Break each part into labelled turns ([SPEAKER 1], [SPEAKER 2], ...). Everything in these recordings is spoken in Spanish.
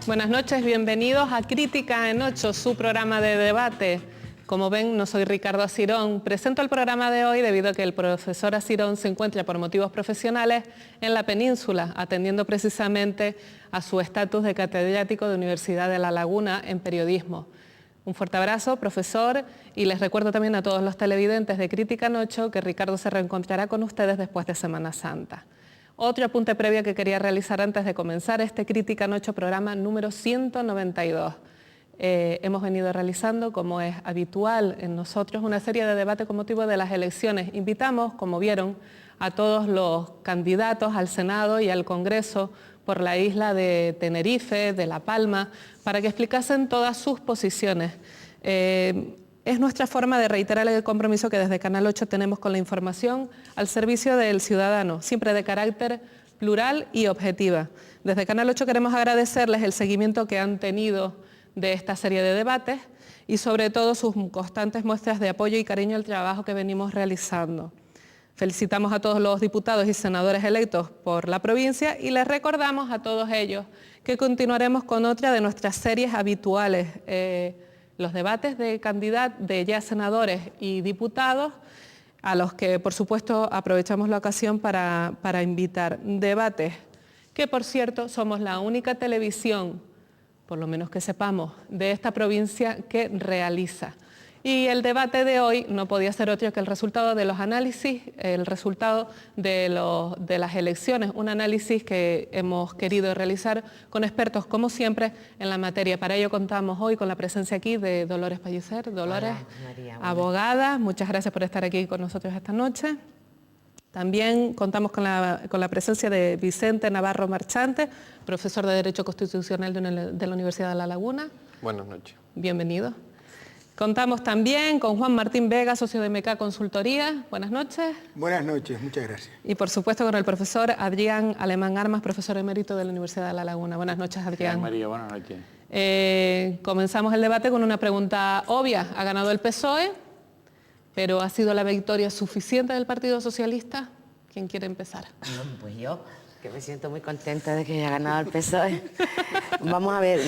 [SPEAKER 1] Buenas noches, bienvenidos a Crítica en 8, su programa de debate. Como ven, no soy Ricardo Asirón. Presento el programa de hoy debido a que el profesor Asirón se encuentra por motivos profesionales en la península, atendiendo precisamente a su estatus de catedrático de Universidad de La Laguna en periodismo. Un fuerte abrazo, profesor, y les recuerdo también a todos los televidentes de Crítica en 8 que Ricardo se reencontrará con ustedes después de Semana Santa. Otro apunte previo que quería realizar antes de comenzar este Crítica en 8 programa número 192. Hemos venido realizando, como es habitual en nosotros, una serie de debates con motivo de las elecciones. Invitamos, como vieron, a todos los candidatos al Senado y al Congreso por la isla de Tenerife, de La Palma, para que explicasen todas sus posiciones. Es nuestra forma de reiterar el compromiso que desde Canal 8 tenemos con la información al servicio del ciudadano, siempre de carácter plural y objetiva. Desde Canal 8 queremos agradecerles el seguimiento que han tenido de esta serie de debates y sobre todo sus constantes muestras de apoyo y cariño al trabajo que venimos realizando. Felicitamos a todos los diputados y senadores electos por la provincia y les recordamos a todos ellos que continuaremos con otra de nuestras series habituales, los debates de candidatos, de ya senadores y diputados, a los que por supuesto aprovechamos la ocasión para invitar. Debates que, por cierto, somos la única televisión, por lo menos que sepamos, de esta provincia que realiza. Y el debate de hoy no podía ser otro que el resultado de los análisis, el resultado de las elecciones, un análisis que hemos querido realizar con expertos, como siempre, en la materia. Para ello contamos hoy con la presencia aquí de Dolores Pellicer. Dolores, hola, María, abogada, muchas gracias por estar aquí con nosotros esta noche. También contamos con la presencia de Vicente Navarro Marchante, profesor de Derecho Constitucional de la Universidad de La Laguna.
[SPEAKER 2] Buenas noches.
[SPEAKER 1] Bienvenido. Contamos también con Juan Martín Vega, socio de MK Consultoría. Buenas noches.
[SPEAKER 3] Buenas noches, muchas gracias.
[SPEAKER 1] Y por supuesto con el profesor Adrián Alemán Armas, profesor emérito de la Universidad de La Laguna. Buenas noches, Adrián.
[SPEAKER 2] María, buenas noches.
[SPEAKER 1] Comenzamos el debate con una pregunta obvia. Ha ganado el PSOE, pero ¿ha sido la victoria suficiente del Partido Socialista? ¿Quién quiere empezar?
[SPEAKER 4] Pues yo, que me siento muy contenta de que haya ganado el PSOE. Vamos a ver,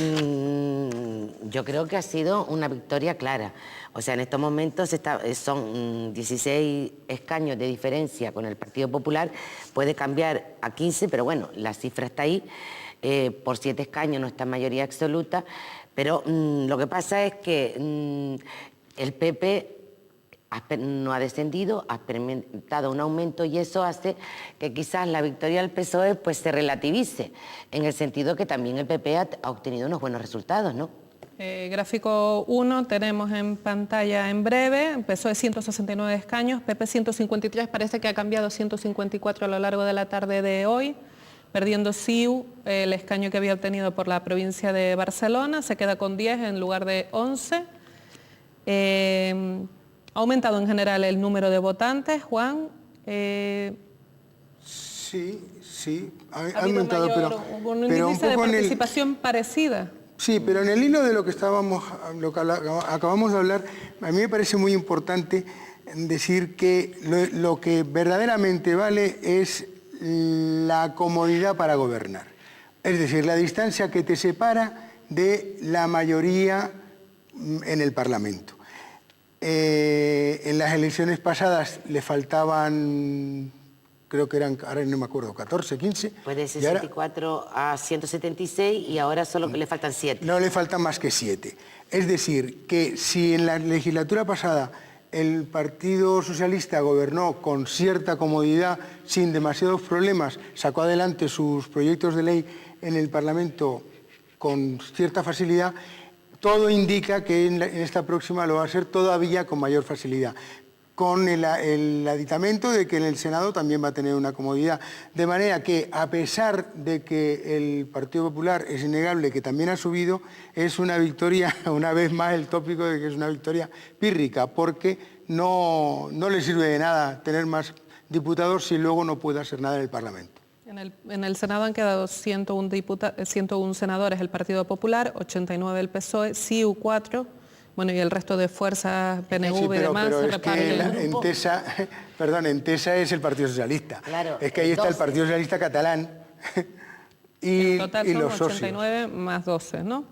[SPEAKER 4] yo creo que ha sido una victoria clara. O sea, en estos momentos son 16 escaños de diferencia con el Partido Popular. Puede cambiar a 15, pero bueno, la cifra está ahí. Por 7 escaños no está en mayoría absoluta. Pero lo que pasa es que el PP no ha descendido, ha experimentado un aumento y eso hace que quizás la victoria del PSOE pues se relativice, en el sentido que también el PP ha obtenido unos buenos resultados, ¿no?
[SPEAKER 1] Gráfico 1 tenemos en pantalla en breve, PSOE 169 escaños, PP 153, parece que ha cambiado 154 a lo largo de la tarde de hoy, perdiendo CiU el escaño que había obtenido por la provincia de Barcelona, se queda con 10 en lugar de 11. ¿Ha aumentado en general el número de votantes, Juan?
[SPEAKER 3] Sí, ha
[SPEAKER 1] aumentado,
[SPEAKER 3] pero
[SPEAKER 1] un índice de participación parecida.
[SPEAKER 3] Sí, pero en el hilo de lo que acabamos de hablar, a mí me parece muy importante decir que lo que verdaderamente vale es la comodidad para gobernar. Es decir, la distancia que te separa de la mayoría en el Parlamento. En las elecciones pasadas le faltaban, creo que eran, ahora no me acuerdo, 14, 15.
[SPEAKER 4] Pues de 64 a 176 y ahora solo le faltan 7.
[SPEAKER 3] No le faltan más que 7. Es decir, que si en la legislatura pasada el Partido Socialista gobernó con cierta comodidad, sin demasiados problemas, sacó adelante sus proyectos de ley en el Parlamento con cierta facilidad, todo indica que en esta próxima lo va a hacer todavía con mayor facilidad, con el aditamento de que en el Senado también va a tener una comodidad. De manera que, a pesar de que el Partido Popular es innegable que también ha subido, es una victoria, una vez más el tópico de que es una victoria pírrica, porque no le sirve de nada tener más diputados si luego no puede hacer nada en el Parlamento.
[SPEAKER 1] En el Senado han quedado 101 senadores el Partido Popular, 89 el PSOE, CiU 4, bueno, y el resto de fuerzas, PNV y demás, se reparten el grupo.
[SPEAKER 3] En TESA es el Partido Socialista.
[SPEAKER 4] Claro,
[SPEAKER 3] es que ahí está el Partido Socialista catalán. y,
[SPEAKER 1] En total
[SPEAKER 3] y
[SPEAKER 1] son
[SPEAKER 3] los socios.
[SPEAKER 1] 89 más 12, ¿no?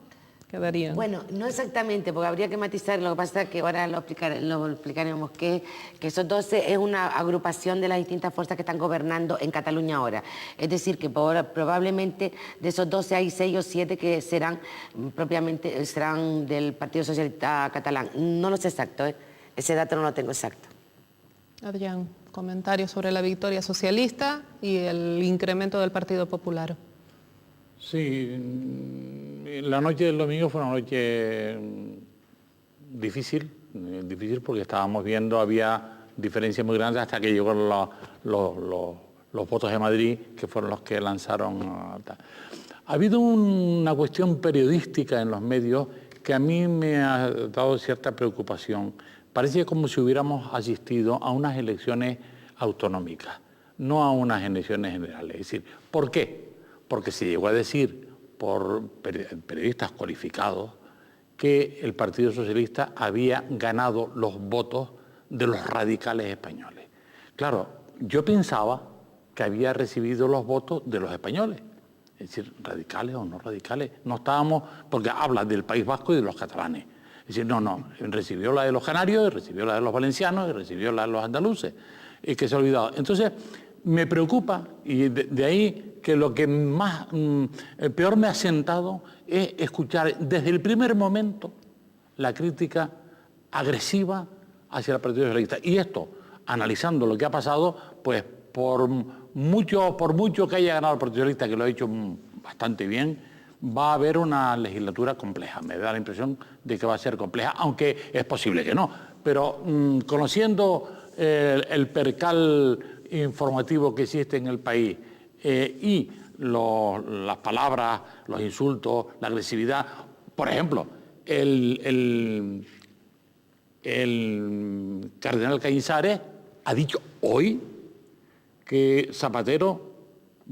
[SPEAKER 1] Quedarían.
[SPEAKER 4] Bueno, no exactamente, porque habría que matizar, lo que pasa es que ahora lo explicaremos, que esos 12 es una agrupación de las distintas fuerzas que están gobernando en Cataluña ahora. Es decir, que probablemente de esos 12 hay 6 o 7 que serán del Partido Socialista Catalán. No lo sé exacto, ¿eh? Ese dato no lo tengo exacto.
[SPEAKER 1] Adrián, comentarios sobre la victoria socialista y el incremento del Partido Popular.
[SPEAKER 2] Sí, la noche del domingo fue una noche difícil porque estábamos viendo, había diferencias muy grandes hasta que llegó los votos de Madrid, que fueron los que lanzaron. Ha habido una cuestión periodística en los medios que a mí me ha dado cierta preocupación. Parece como si hubiéramos asistido a unas elecciones autonómicas, no a unas elecciones generales. Es decir, ¿por qué? Porque se llegó a decir por periodistas cualificados que el Partido Socialista había ganado los votos de los radicales españoles. Claro, yo pensaba que había recibido los votos de los españoles, es decir, radicales o no radicales. No estábamos, porque habla del País Vasco y de los catalanes. Es decir, no, recibió la de los canarios, y recibió la de los valencianos, y recibió la de los andaluces, y que se ha olvidado. Entonces, me preocupa, y de ahí que lo que más peor me ha sentado es escuchar desde el primer momento la crítica agresiva hacia el Partido Socialista. Y esto, analizando lo que ha pasado, pues por mucho que haya ganado el Partido Socialista, que lo ha hecho bastante bien, va a haber una legislatura compleja. Me da la impresión de que va a ser compleja, aunque es posible que no. Pero conociendo el percal informativo que existe en el país y las palabras, los insultos, la agresividad. Por ejemplo, el cardenal Cañizares ha dicho hoy que Zapatero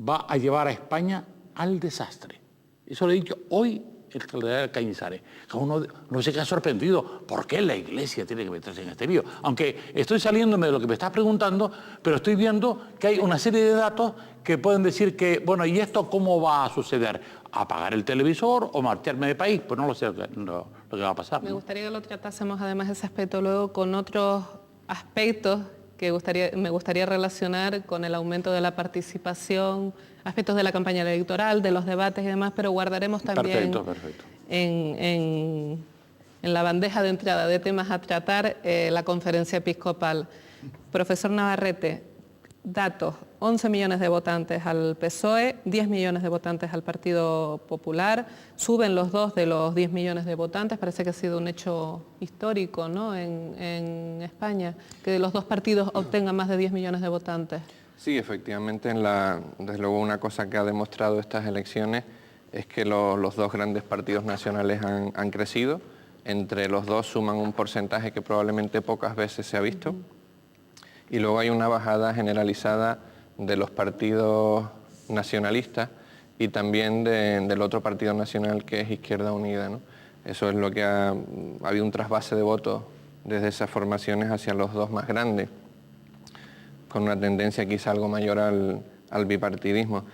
[SPEAKER 2] va a llevar a España al desastre. Eso lo ha dicho hoy el cardenal Cañizares. Uno no se queda sorprendido. ¿Por qué la Iglesia tiene que meterse en este lío? Aunque estoy saliéndome de lo que me estás preguntando, pero estoy viendo que hay una serie de datos que pueden decir que, bueno, ¿y esto cómo va a suceder? ¿Apagar el televisor o marcharme de país? Pues no lo sé lo que va a pasar, ¿no?
[SPEAKER 1] Me gustaría que lo tratásemos además ese aspecto luego con otros aspectos que me gustaría relacionar con el aumento de la participación, aspectos de la campaña electoral, de los debates y demás, pero guardaremos también
[SPEAKER 2] Perfecto.
[SPEAKER 1] En la bandeja de entrada de temas a tratar la conferencia episcopal. Profesor Navarrete, datos: 11 millones de votantes al PSOE, 10 millones de votantes al Partido Popular, suben los dos de los 10 millones de votantes, parece que ha sido un hecho histórico, ¿no?, en España, que los dos partidos obtengan más de 10 millones de votantes.
[SPEAKER 5] Sí, efectivamente, desde luego una cosa que ha demostrado estas elecciones es que los dos grandes partidos nacionales han crecido. Entre los dos suman un porcentaje que probablemente pocas veces se ha visto. Y luego hay una bajada generalizada de los partidos nacionalistas y también del otro partido nacional, que es Izquierda Unida, ¿no? Eso es lo que ha habido un trasvase de votos desde esas formaciones hacia los dos más grandes, con una tendencia quizá algo mayor al bipartidismo.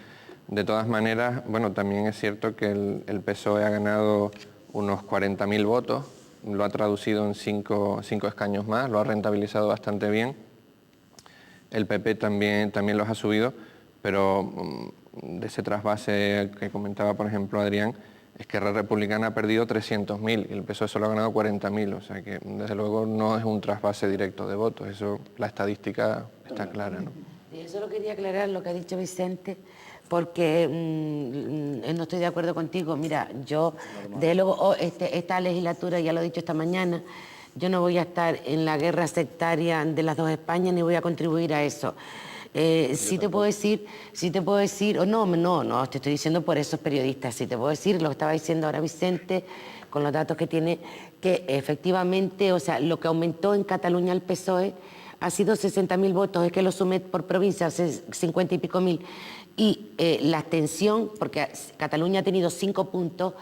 [SPEAKER 5] De todas maneras, bueno, también es cierto que el PSOE ha ganado unos 40.000 votos, lo ha traducido en 5 escaños más, lo ha rentabilizado bastante bien. El PP también los ha subido, pero de ese trasvase que comentaba, por ejemplo, Adrián, Esquerra Republicana ha perdido 300.000 y el PSOE solo ha ganado 40.000, o sea que desde luego no es un trasvase directo de votos, eso, la estadística está clara, ¿no?
[SPEAKER 4] Y eso lo quería aclarar, lo que ha dicho Vicente, porque no estoy de acuerdo contigo. Mira, yo, desde luego, esta legislatura, ya lo he dicho esta mañana, yo no voy a estar en la guerra sectaria de las dos Españas ni voy a contribuir a eso. Sí te puedo decir, o no, te estoy diciendo por esos periodistas, sí te puedo decir lo que estaba diciendo ahora Vicente, con los datos que tiene, que efectivamente, o sea, lo que aumentó en Cataluña el PSOE ha sido 60.000 votos, es que lo sumé por provincia, 50 y pico mil. y la abstención, porque Cataluña ha tenido 5 puntos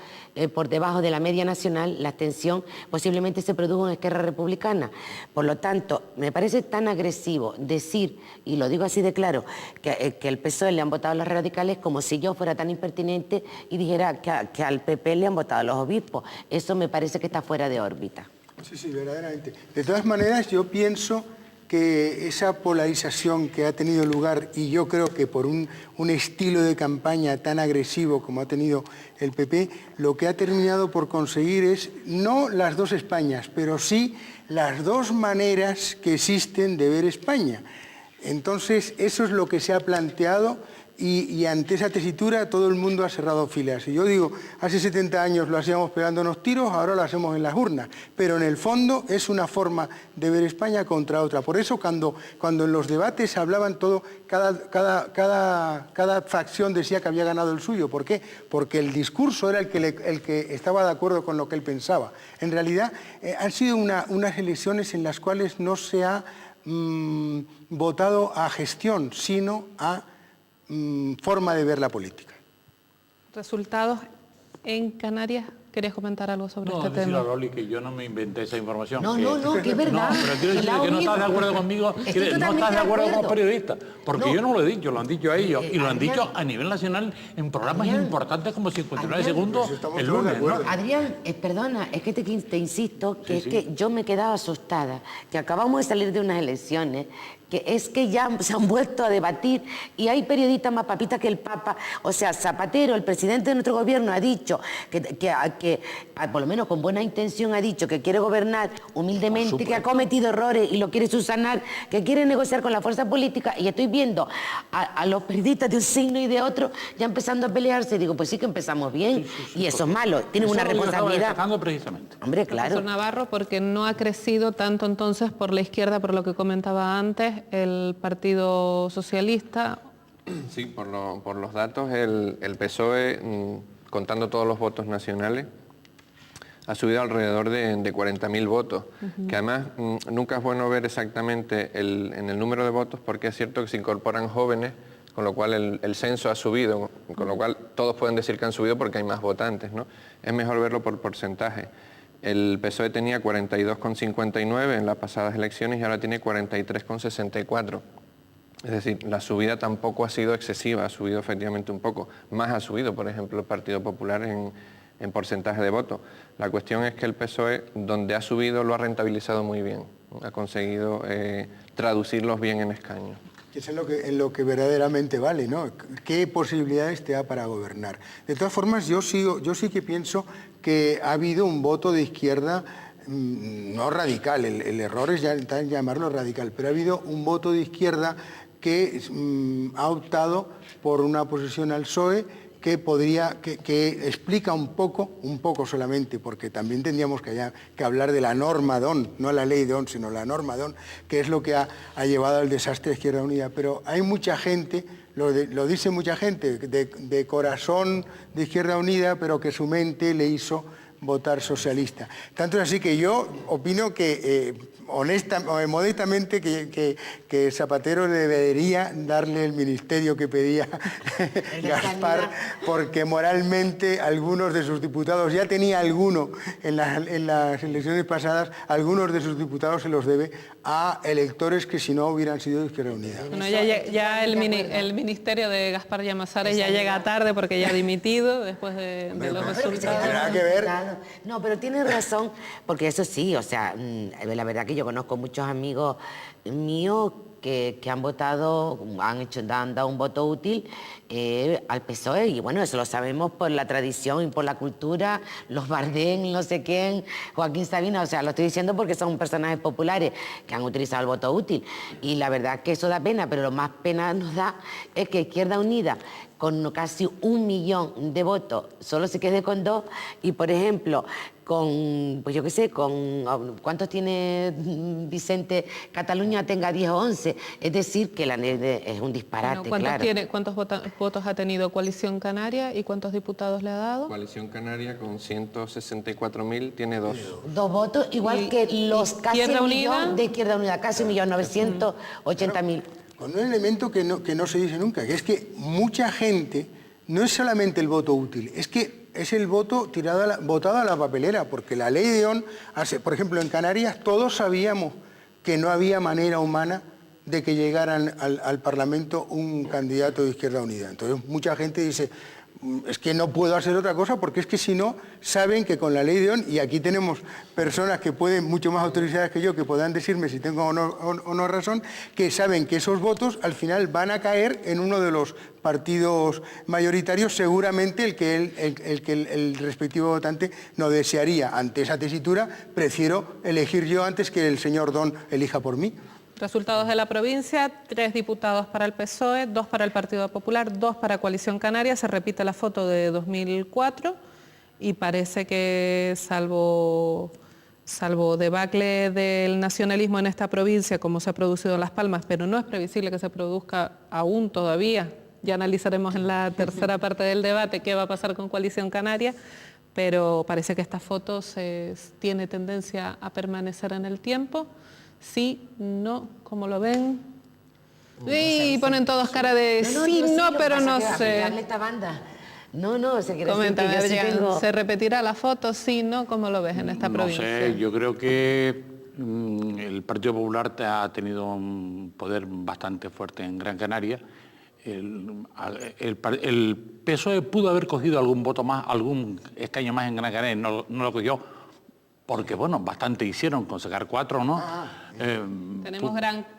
[SPEAKER 4] por debajo de la media nacional, la abstención posiblemente se produjo en Esquerra Republicana. Por lo tanto, me parece tan agresivo decir, y lo digo así de claro, que el PSOE le han votado los radicales, como si yo fuera tan impertinente y dijera que al PP le han votado los obispos. Eso me parece que está fuera de órbita.
[SPEAKER 3] Sí, verdaderamente. De todas maneras, yo pienso que esa polarización que ha tenido lugar, y yo creo que por un estilo de campaña tan agresivo como ha tenido el PP, lo que ha terminado por conseguir es no las dos Españas, pero sí las dos maneras que existen de ver España. Entonces, eso es lo que se ha planteado y ante esa tesitura todo el mundo ha cerrado filas. Y yo digo, hace 70 años lo hacíamos pegándonos tiros, ahora lo hacemos en las urnas. Pero en el fondo es una forma de ver España contra otra. Por eso cuando en los debates hablaban todo, cada facción decía que había ganado el suyo. ¿Por qué? Porque el discurso era el que estaba de acuerdo con lo que él pensaba. En realidad han sido unas elecciones en las cuales no se ha votado a gestión, sino a forma de ver la política.
[SPEAKER 1] ¿Resultados en Canarias? ¿Querías comentar algo sobre este tema?
[SPEAKER 2] No, Loli, que yo no me inventé esa información.
[SPEAKER 4] No, que es verdad.
[SPEAKER 2] No, pero quiero decir que no estás de acuerdo conmigo, no estás de acuerdo con los periodistas, porque yo no lo he dicho, lo han dicho ellos, y lo han dicho a nivel nacional en programas importantes como 59 segundos el lunes, ¿no?
[SPEAKER 4] Adrián, perdona, es que te insisto que que yo me quedaba asustada, que acabamos de salir de unas elecciones, que es que ya se han vuelto a debatir y hay periodistas más papistas que el Papa. O sea, Zapatero, el presidente de nuestro gobierno, ha dicho que por lo menos con buena intención, ha dicho que quiere gobernar humildemente, que ha cometido errores y lo quiere subsanar, que quiere negociar con la fuerza política, y estoy viendo a los periodistas de un signo y de otro ya empezando a pelearse. Digo, pues sí que empezamos bien, y eso es malo, tienen una responsabilidad.
[SPEAKER 2] Precisamente.
[SPEAKER 4] Hombre, claro.
[SPEAKER 1] Profesor Navarro, porque no ha crecido tanto entonces por la izquierda, por lo que comentaba antes, el Partido Socialista.
[SPEAKER 5] Sí, por los datos, el PSOE, contando todos los votos nacionales, ha subido alrededor de 40.000 votos, que además nunca es bueno ver exactamente en el número de votos, porque es cierto que se incorporan jóvenes, con lo cual el censo ha subido, con lo cual todos pueden decir que han subido porque hay más votantes, ¿no? Es mejor verlo por porcentaje. El PSOE tenía 42,59 en las pasadas elecciones y ahora tiene 43,64. Es decir, la subida tampoco ha sido excesiva, ha subido efectivamente un poco. Más ha subido, por ejemplo, el Partido Popular en porcentaje de votos. La cuestión es que el PSOE, donde ha subido, lo ha rentabilizado muy bien. Ha conseguido traducirlos bien en escaños.
[SPEAKER 3] Que es en lo que verdaderamente vale, ¿no? ¿Qué posibilidades te da para gobernar? De todas formas, yo sí que pienso que ha habido un voto de izquierda, no radical, el error es llamarlo radical, pero ha habido un voto de izquierda que ha optado por una oposición al PSOE que explica un poco solamente, porque también tendríamos que hablar de la norma DON, no la ley DON, sino la norma DON, que es lo que ha llevado al desastre de Izquierda Unida. Pero hay mucha gente, lo dice mucha gente, de corazón de Izquierda Unida, pero que su mente le hizo votar socialista. Tanto es así que yo opino que, modestamente, que Zapatero debería darle el ministerio que pedía Gaspar, porque moralmente algunos de sus diputados, ya tenía alguno en las elecciones pasadas, algunos de sus diputados se los debe a electores que si no hubieran sido de Izquierda Unida.
[SPEAKER 1] Bueno, ya el ministerio de Gaspar Llamazares ya llega tarde porque ya ha dimitido después de los resultados.
[SPEAKER 3] Tendrá que ver.
[SPEAKER 4] No, pero tienes razón, porque eso sí, o sea, la verdad que yo conozco muchos amigos míos que han votado, han dado un voto útil al PSOE, y bueno, eso lo sabemos por la tradición y por la cultura, los Bardén, no sé quién, Joaquín Sabina, o sea, lo estoy diciendo porque son personajes populares que han utilizado el voto útil, y la verdad que eso da pena, pero lo más pena nos da es que Izquierda Unida, con casi 1 millón de votos, solo se quede con 2, y por ejemplo, con, pues yo qué sé, ¿cuántos tiene Vicente? Cataluña tenga 10 o 11, es decir, que es un disparate,
[SPEAKER 1] bueno,
[SPEAKER 4] claro.
[SPEAKER 1] ¿Cuántos votos ha tenido Coalición Canaria y cuántos diputados le ha dado?
[SPEAKER 5] Coalición Canaria con 164.000 tiene 2.
[SPEAKER 4] 2 votos, igual que los casi
[SPEAKER 1] Izquierda
[SPEAKER 4] 1 millón
[SPEAKER 1] Unida
[SPEAKER 4] de Izquierda Unida, casi 1.980.000.
[SPEAKER 3] con un elemento que no se dice nunca, que es que mucha gente no es solamente el voto útil, es que es el voto votado a la papelera, porque la ley de ON, por ejemplo, en Canarias todos sabíamos que no había manera humana de que llegaran al Parlamento un candidato de Izquierda Unida. Entonces mucha gente dice, es que no puedo hacer otra cosa porque es que si no, saben que con la ley de ON, y aquí tenemos personas que pueden, mucho más autorizadas que yo, que podrán decirme si tengo o no razón, que saben que esos votos al final van a caer en uno de los partidos mayoritarios, seguramente el que el respectivo votante no desearía. Ante esa tesitura, prefiero elegir yo antes que el señor Don elija por mí.
[SPEAKER 1] Resultados de la provincia: 3 diputados para el PSOE, 2 para el Partido Popular, 2 para Coalición Canaria. Se repite la foto de 2004 y parece que salvo debacle del nacionalismo en esta provincia, como se ha producido en Las Palmas, pero no es previsible que se produzca aún todavía. Ya analizaremos en la tercera parte del debate qué va a pasar con Coalición Canaria, pero parece que esta foto tiene tendencia a permanecer en el tiempo. Sí, no, ¿cómo lo ven? Y ponen todos cara de sí, no, pero no sé.
[SPEAKER 4] Esta banda. No, se quiere decir
[SPEAKER 1] Coméntame,
[SPEAKER 4] que yo sí
[SPEAKER 1] Adrián,
[SPEAKER 4] tengo...
[SPEAKER 1] ¿se repetirá la foto? Sí, no, ¿cómo lo ves en esta provincia?
[SPEAKER 2] No sé, yo creo que el Partido Popular ha tenido un poder bastante fuerte en Gran Canaria. El PSOE pudo haber cogido algún voto más, algún escaño más en Gran Canaria, no lo cogió, porque bueno, bastante hicieron con sacar 4, ¿no?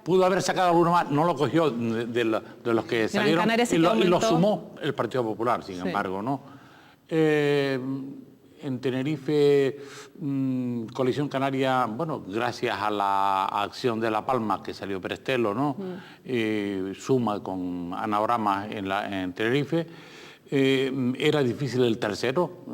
[SPEAKER 2] Pudo haber sacado alguno más, no lo cogió de los que salieron y lo sumó el Partido Popular, sin embargo, ¿no? En Tenerife, Coalición Canaria, bueno, gracias a la acción de La Palma, que salió Prestelo, ¿no? Suma con Ana Brama en Tenerife. Era difícil el tercero,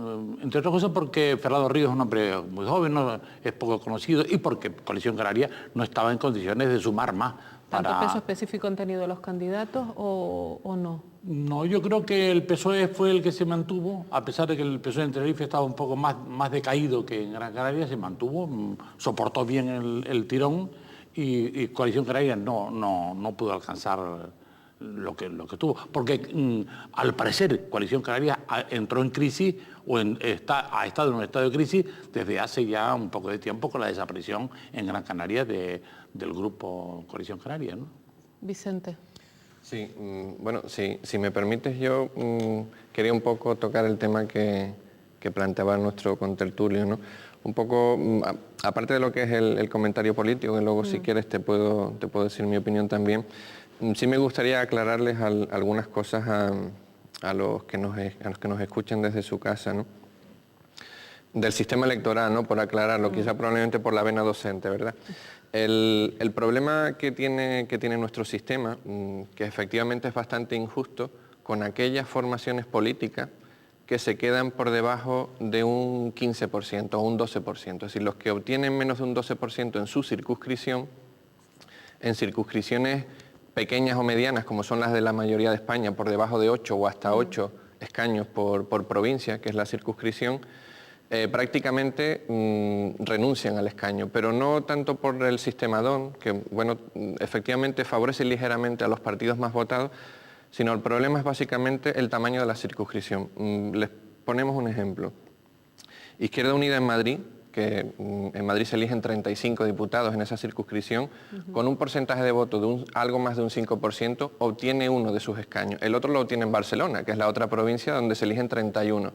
[SPEAKER 2] entre otras cosas porque Fernando Ríos es un hombre muy joven, ¿no? Es poco conocido, y porque Coalición Canaria no estaba en condiciones de sumar más.
[SPEAKER 1] ¿Tanto peso específico han tenido los candidatos o no?
[SPEAKER 2] No, yo creo que el PSOE fue el que se mantuvo, a pesar de que el PSOE en Tenerife estaba un poco más decaído que en Gran Canaria, se mantuvo, soportó bien el tirón, y Coalición Canaria no pudo alcanzar lo que tuvo, porque al parecer Coalición Canaria entró en crisis o ha estado en un estado de crisis desde hace ya un poco de tiempo, con la desaparición en Gran Canaria del grupo Coalición Canaria, ¿no?
[SPEAKER 1] Vicente.
[SPEAKER 5] Sí, bueno, si me permites, yo quería un poco tocar el tema que planteaba nuestro contertulio, ¿no? Un poco, aparte de lo que es el comentario político, que luego si quieres te puedo decir mi opinión también. Sí me gustaría aclararles algunas cosas a los que nos escuchan desde su casa, ¿no? Del sistema electoral, ¿no? Por aclararlo, quizá probablemente por la vena docente, ¿verdad? El problema que tiene nuestro sistema, que efectivamente es bastante injusto, con aquellas formaciones políticas que se quedan por debajo de un 15% o un 12%. Es decir, los que obtienen menos de un 12% en su circunscripción, en circunscripciones pequeñas o medianas, como son las de la mayoría de España, por debajo de 8 o hasta 8 escaños por provincia, que es la circunscripción, prácticamente renuncian al escaño, pero no tanto por el sistema DON, que bueno, efectivamente favorece ligeramente a los partidos más votados, sino el problema es básicamente el tamaño de la circunscripción. Les ponemos un ejemplo. Izquierda Unida en Madrid, que en Madrid se eligen 35 diputados en esa circunscripción, con un porcentaje de voto de algo más de un 5%, obtiene uno de sus escaños. El otro lo obtiene en Barcelona, que es la otra provincia donde se eligen 31.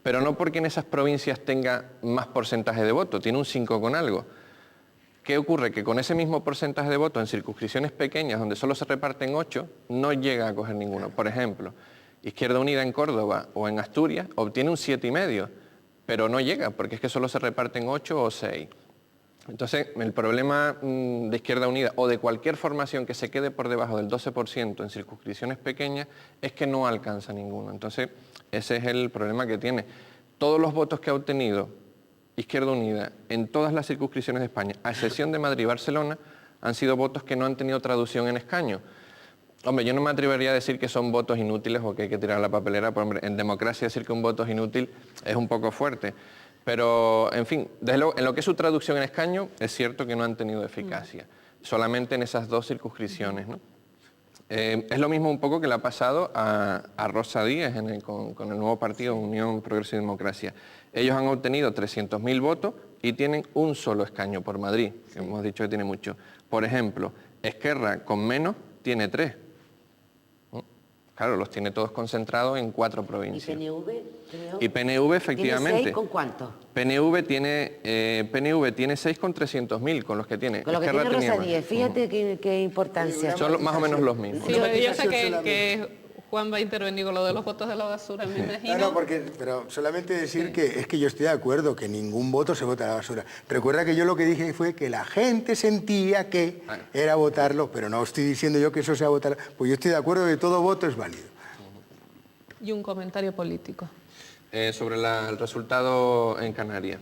[SPEAKER 5] Pero no porque en esas provincias tenga más porcentaje de voto, tiene un 5 con algo. ¿Qué ocurre? Que con ese mismo porcentaje de voto en circunscripciones pequeñas, donde solo se reparten 8, no llega a coger ninguno. Por ejemplo, Izquierda Unida en Córdoba o en Asturias obtiene un 7,5, pero no llega, porque es que solo se reparten 8 o 6. Entonces, el problema de Izquierda Unida o de cualquier formación que se quede por debajo del 12% en circunscripciones pequeñas es que no alcanza ninguno. Entonces, ese es el problema que tiene. Todos los votos que ha obtenido Izquierda Unida en todas las circunscripciones de España, a excepción de Madrid y Barcelona, han sido votos que no han tenido traducción en escaño. Hombre, yo no me atrevería a decir que son votos inútiles o que hay que tirar la papelera, porque hombre, en democracia decir que un voto es inútil es un poco fuerte. Pero, en fin, en lo que es su traducción en escaño, es cierto que no han tenido eficacia, solamente en esas dos circunscripciones, ¿no? Es lo mismo un poco que le ha pasado a Rosa Díez con el nuevo partido Unión Progreso y Democracia. Ellos han obtenido 300.000 votos y tienen un solo escaño por Madrid, que hemos dicho que tiene mucho. Por ejemplo, Esquerra con menos tiene 3. Claro, los tiene todos concentrados en 4 provincias.
[SPEAKER 4] ¿Y PNV?
[SPEAKER 5] Y PNV, efectivamente.
[SPEAKER 4] ¿Tiene 6 con cuánto?
[SPEAKER 5] PNV tiene 6 con 300.000, con los que tiene.
[SPEAKER 4] Con lo que
[SPEAKER 5] Esquerra
[SPEAKER 4] tiene
[SPEAKER 5] tenía
[SPEAKER 4] Rosa Díez, fíjate qué importancia.
[SPEAKER 5] Son más o menos los mismos.
[SPEAKER 1] Sí, pero yo sé
[SPEAKER 3] solamente.
[SPEAKER 1] que Juan va a intervenir con lo de los votos de la basura, me imagino.
[SPEAKER 3] Pero solamente decir que es que yo estoy de acuerdo, que ningún voto se vota a la basura. Recuerda que yo lo que dije fue que la gente sentía que era votarlo, pero no estoy diciendo yo que eso sea votar, pues yo estoy de acuerdo que todo voto es válido.
[SPEAKER 1] Y un comentario político.
[SPEAKER 5] Sobre el resultado en Canarias.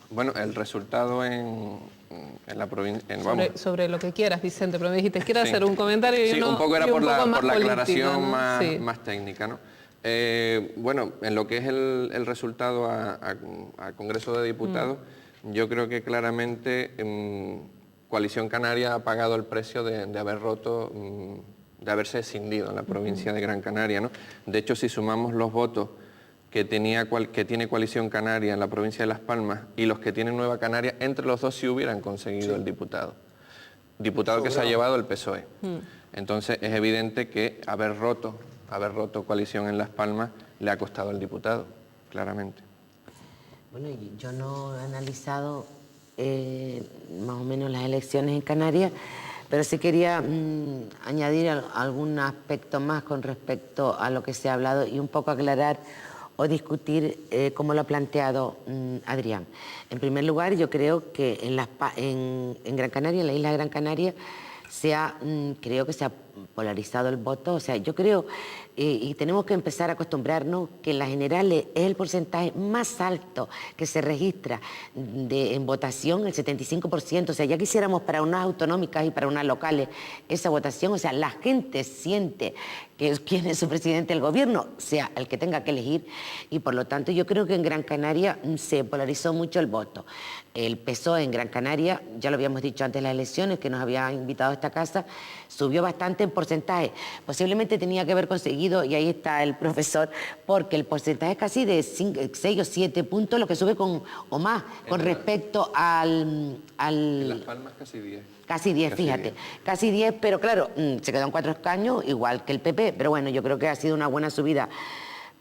[SPEAKER 5] Bueno, el resultado en la provincia...
[SPEAKER 1] Sobre lo que quieras, Vicente, pero me dijiste, quiero
[SPEAKER 5] Sí.
[SPEAKER 1] hacer un comentario y
[SPEAKER 5] Sí,
[SPEAKER 1] uno,
[SPEAKER 5] un poco era
[SPEAKER 1] y un
[SPEAKER 5] por la
[SPEAKER 1] poco más político,
[SPEAKER 5] aclaración
[SPEAKER 1] ¿no? Sí.
[SPEAKER 5] más técnica, ¿no? Bueno, en lo que es el resultado a Congreso de Diputados, yo creo que claramente Coalición Canaria ha pagado el precio de haber roto, de haberse escindido en la provincia de Gran Canaria, ¿no? De hecho, si sumamos los votos que tiene Coalición Canaria en la provincia de Las Palmas y los que tiene Nueva Canaria, entre los dos sí hubieran conseguido el diputado. Diputado que se ha llevado el PSOE. Entonces es evidente que haber roto Coalición en Las Palmas le ha costado al diputado, claramente.
[SPEAKER 4] Bueno, yo no he analizado más o menos las elecciones en Canarias, pero sí quería añadir algún aspecto más con respecto a lo que se ha hablado y un poco aclarar o discutir como lo ha planteado Adrián. En primer lugar, yo creo que en Gran Canaria, en la isla de Gran Canaria, creo que se ha polarizado el voto. O sea, yo creo, y tenemos que empezar a acostumbrarnos que en las generales es el porcentaje más alto que se registra en votación, el 75%. O sea, ya quisiéramos para unas autonómicas y para unas locales esa votación. O sea, la gente siente que quién es su presidente del gobierno, sea el que tenga que elegir, y por lo tanto yo creo que en Gran Canaria se polarizó mucho el voto. El PSOE en Gran Canaria, ya lo habíamos dicho antes de las elecciones, que nos había invitado a esta casa, subió bastante en porcentaje. Posiblemente tenía que haber conseguido, y ahí está el profesor, porque el porcentaje es casi de 6 o 7 puntos, lo que sube con más, con respecto
[SPEAKER 5] En Las Palmas casi 10.
[SPEAKER 4] Casi 10, fíjate. Casi 10, pero claro, se quedó en 4 escaños, igual que el PP. Pero bueno, yo creo que ha sido una buena subida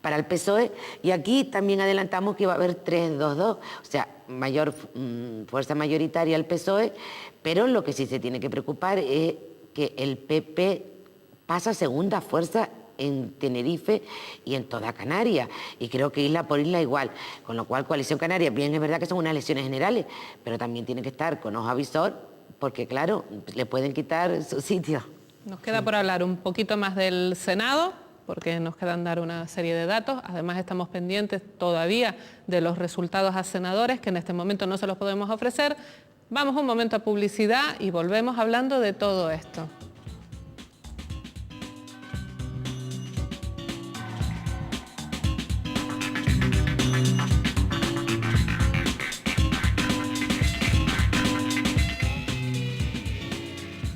[SPEAKER 4] para el PSOE. Y aquí también adelantamos que iba a haber 3-2-2. O sea, mayor fuerza mayoritaria el PSOE. Pero lo que sí se tiene que preocupar es que el PP pasa segunda fuerza en Tenerife y en toda Canarias, y creo que isla por isla igual, con lo cual Coalición Canaria, bien es verdad que son unas elecciones generales, pero también tiene que estar con ojo avisor, porque claro, le pueden quitar su sitio.
[SPEAKER 1] Nos queda por hablar un poquito más del Senado, porque nos quedan dar una serie de datos. Además estamos pendientes todavía de los resultados a senadores, que en este momento no se los podemos ofrecer. Vamos un momento a publicidad y volvemos hablando de todo esto.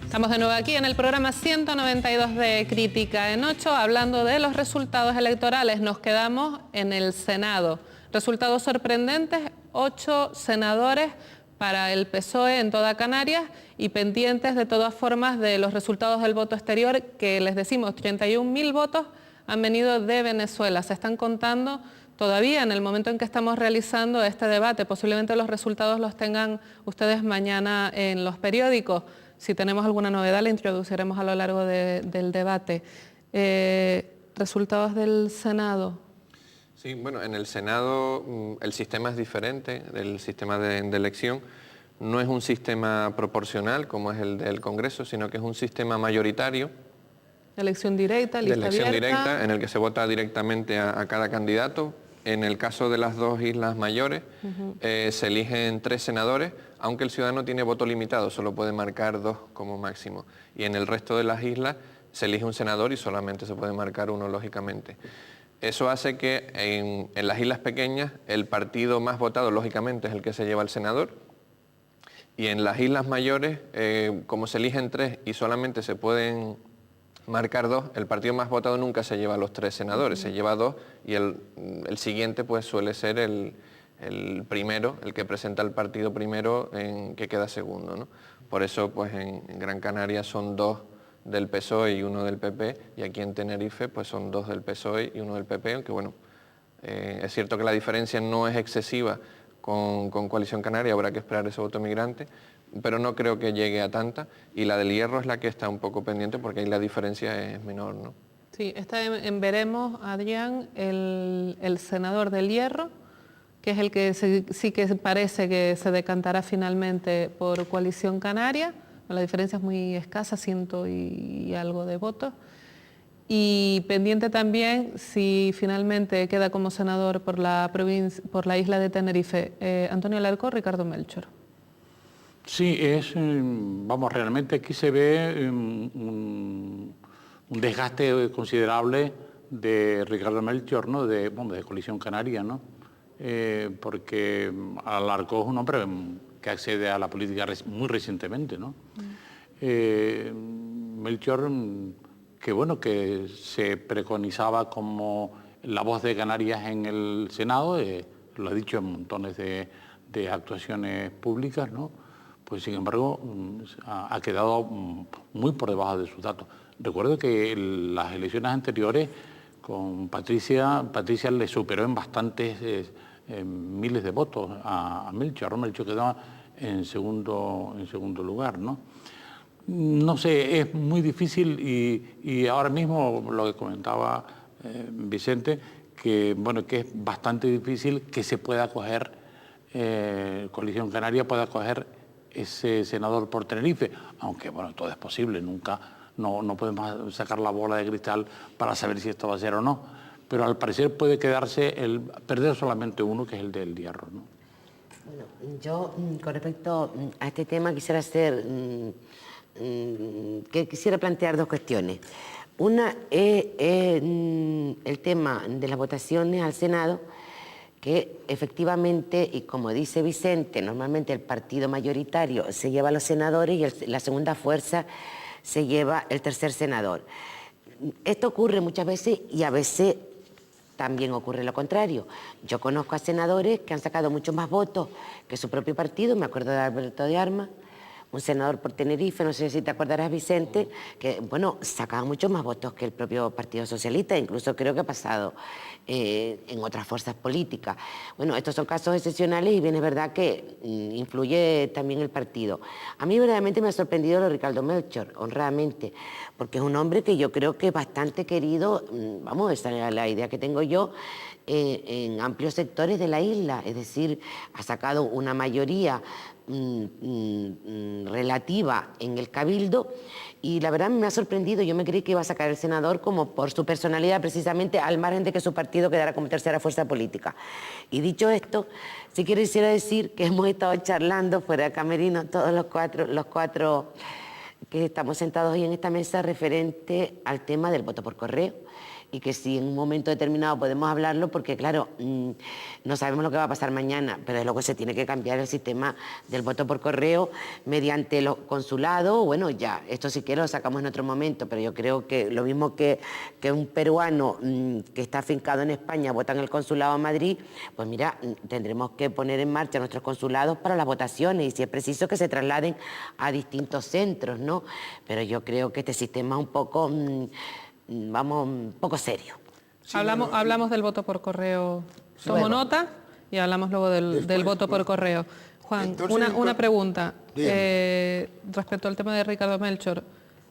[SPEAKER 1] Estamos de nuevo aquí en el programa 192 de Crítica en 8, hablando de los resultados electorales. Nos quedamos en el Senado. Resultados sorprendentes, 8 senadores para el PSOE en toda Canarias y pendientes de todas formas de los resultados del voto exterior, que les decimos 31.000 votos han venido de Venezuela. Se están contando todavía en el momento en que estamos realizando este debate. Posiblemente los resultados los tengan ustedes mañana en los periódicos. Si tenemos alguna novedad, la introduciremos a lo largo del debate. ¿Resultados del Senado?
[SPEAKER 5] Sí, bueno, en el Senado el sistema es diferente del sistema de elección. No es un sistema proporcional como es el del Congreso, sino que es un sistema mayoritario.
[SPEAKER 1] Elección directa, lista
[SPEAKER 5] de elección
[SPEAKER 1] abierta.
[SPEAKER 5] directa, en el que se vota directamente a cada candidato. En el caso de las 2 islas mayores, se eligen 3 senadores, aunque el ciudadano tiene voto limitado, solo puede marcar 2 como máximo. Y en el resto de las islas se elige un senador y solamente se puede marcar 1, lógicamente. Eso hace que en las islas pequeñas el partido más votado, lógicamente, es el que se lleva el senador. Y en las islas mayores, como se eligen 3 y solamente se pueden marcar 2. El partido más votado nunca se lleva a los 3 senadores, se lleva 2 y el siguiente pues suele ser el primero, el que presenta el partido primero que queda segundo, ¿no? Por eso pues en Gran Canaria son 2 del PSOE y 1 del PP, y aquí en Tenerife pues son 2 del PSOE y 1 del PP, aunque bueno, es cierto que la diferencia no es excesiva con Coalición Canaria, habrá que esperar ese voto migrante, pero no creo que llegue a tanta, y la del Hierro es la que está un poco pendiente porque ahí la diferencia es menor, ¿no?
[SPEAKER 1] Sí, está en veremos, Adrián, el senador del Hierro, que es el que sí que parece que se decantará finalmente por Coalición Canaria. La diferencia es muy escasa, 100 y algo de votos. Y pendiente también si finalmente queda como senador por la isla de Tenerife, Antonio Alarcó o Ricardo Melchor.
[SPEAKER 2] Sí, vamos, realmente aquí se ve un desgaste considerable de Ricardo Melchor, ¿no? De Coalición Canaria, ¿no? Porque Alarcó es un hombre que accede a la política muy recientemente, ¿no? Melchor, que se preconizaba como la voz de Canarias en el Senado, lo ha dicho en montones de actuaciones públicas, ¿no? Pues sin embargo ha quedado muy por debajo de sus datos. Recuerdo que en las elecciones anteriores con Patricia le superó en bastantes miles de votos a Melchor. Melchor quedaba en segundo lugar, ¿no? No sé, es muy difícil y ahora mismo lo que comentaba Vicente, que es bastante difícil que se pueda coger, Coalición Canaria pueda coger ese senador por Tenerife, aunque bueno, todo es posible, nunca, no podemos sacar la bola de cristal para saber si esto va a ser o no, pero al parecer puede perder solamente uno, que es el del Hierro, ¿no?
[SPEAKER 4] Bueno, yo con respecto a este tema quisiera plantear 2 cuestiones. Una es el tema de las votaciones al Senado, que efectivamente, y como dice Vicente, normalmente el partido mayoritario se lleva a los senadores y la segunda fuerza se lleva el tercer senador. Esto ocurre muchas veces y a veces también ocurre lo contrario. Yo conozco a senadores que han sacado muchos más votos que su propio partido, me acuerdo de Alberto de Armas, un senador por Tenerife, no sé si te acordarás, Vicente, que, bueno, sacaba muchos más votos que el propio Partido Socialista, incluso creo que ha pasado en otras fuerzas políticas. Bueno, estos son casos excepcionales y bien es verdad que influye también el partido. A mí verdaderamente me ha sorprendido lo de Ricardo Melchor, honradamente, porque es un hombre que yo creo que es bastante querido, vamos, esa es la idea que tengo yo, en amplios sectores de la isla, es decir, ha sacado una mayoría relativa en el Cabildo y la verdad me ha sorprendido. Yo me creí que iba a sacar el senador como por su personalidad, precisamente al margen de que su partido quedara como tercera fuerza política. Y dicho esto, sí quisiera decir que hemos estado charlando fuera de camerino todos los cuatro que estamos sentados hoy en esta mesa referente al tema del voto por correo, y que si en un momento determinado podemos hablarlo, porque claro, no sabemos lo que va a pasar mañana, pero es lo que se tiene que cambiar el sistema del voto por correo mediante los consulados. Bueno, ya, esto si quiere lo sacamos en otro momento, pero yo creo que lo mismo que un peruano que está afincado en España vota en el consulado en Madrid, pues mira, tendremos que poner en marcha nuestros consulados para las votaciones y si es preciso que se trasladen a distintos centros, ¿no? Pero yo creo que este sistema es un poco... vamos, un poco serio.
[SPEAKER 1] Sí, hablamos del voto por correo, tomo nota, y hablamos luego del voto por correo. Juan, entonces, una pregunta respecto al tema de Ricardo Melchor.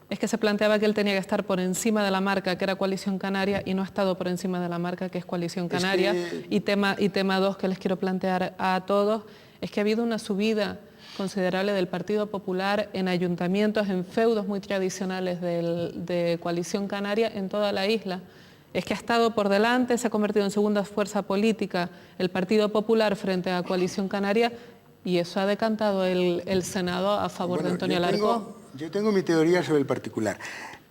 [SPEAKER 1] Es que se planteaba que él tenía que estar por encima de la marca, que era Coalición Canaria, y no ha estado por encima de la marca, que es Coalición Canaria. Y tema 2 que les quiero plantear a todos, es que ha habido una subida considerable del Partido Popular en ayuntamientos, en feudos muy tradicionales de Coalición Canaria en toda la isla. Es que ha estado por delante, se ha convertido en segunda fuerza política el Partido Popular frente a Coalición Canaria, y eso ha decantado el Senado a favor de Antonio Alarcó.
[SPEAKER 3] Yo tengo mi teoría sobre el particular.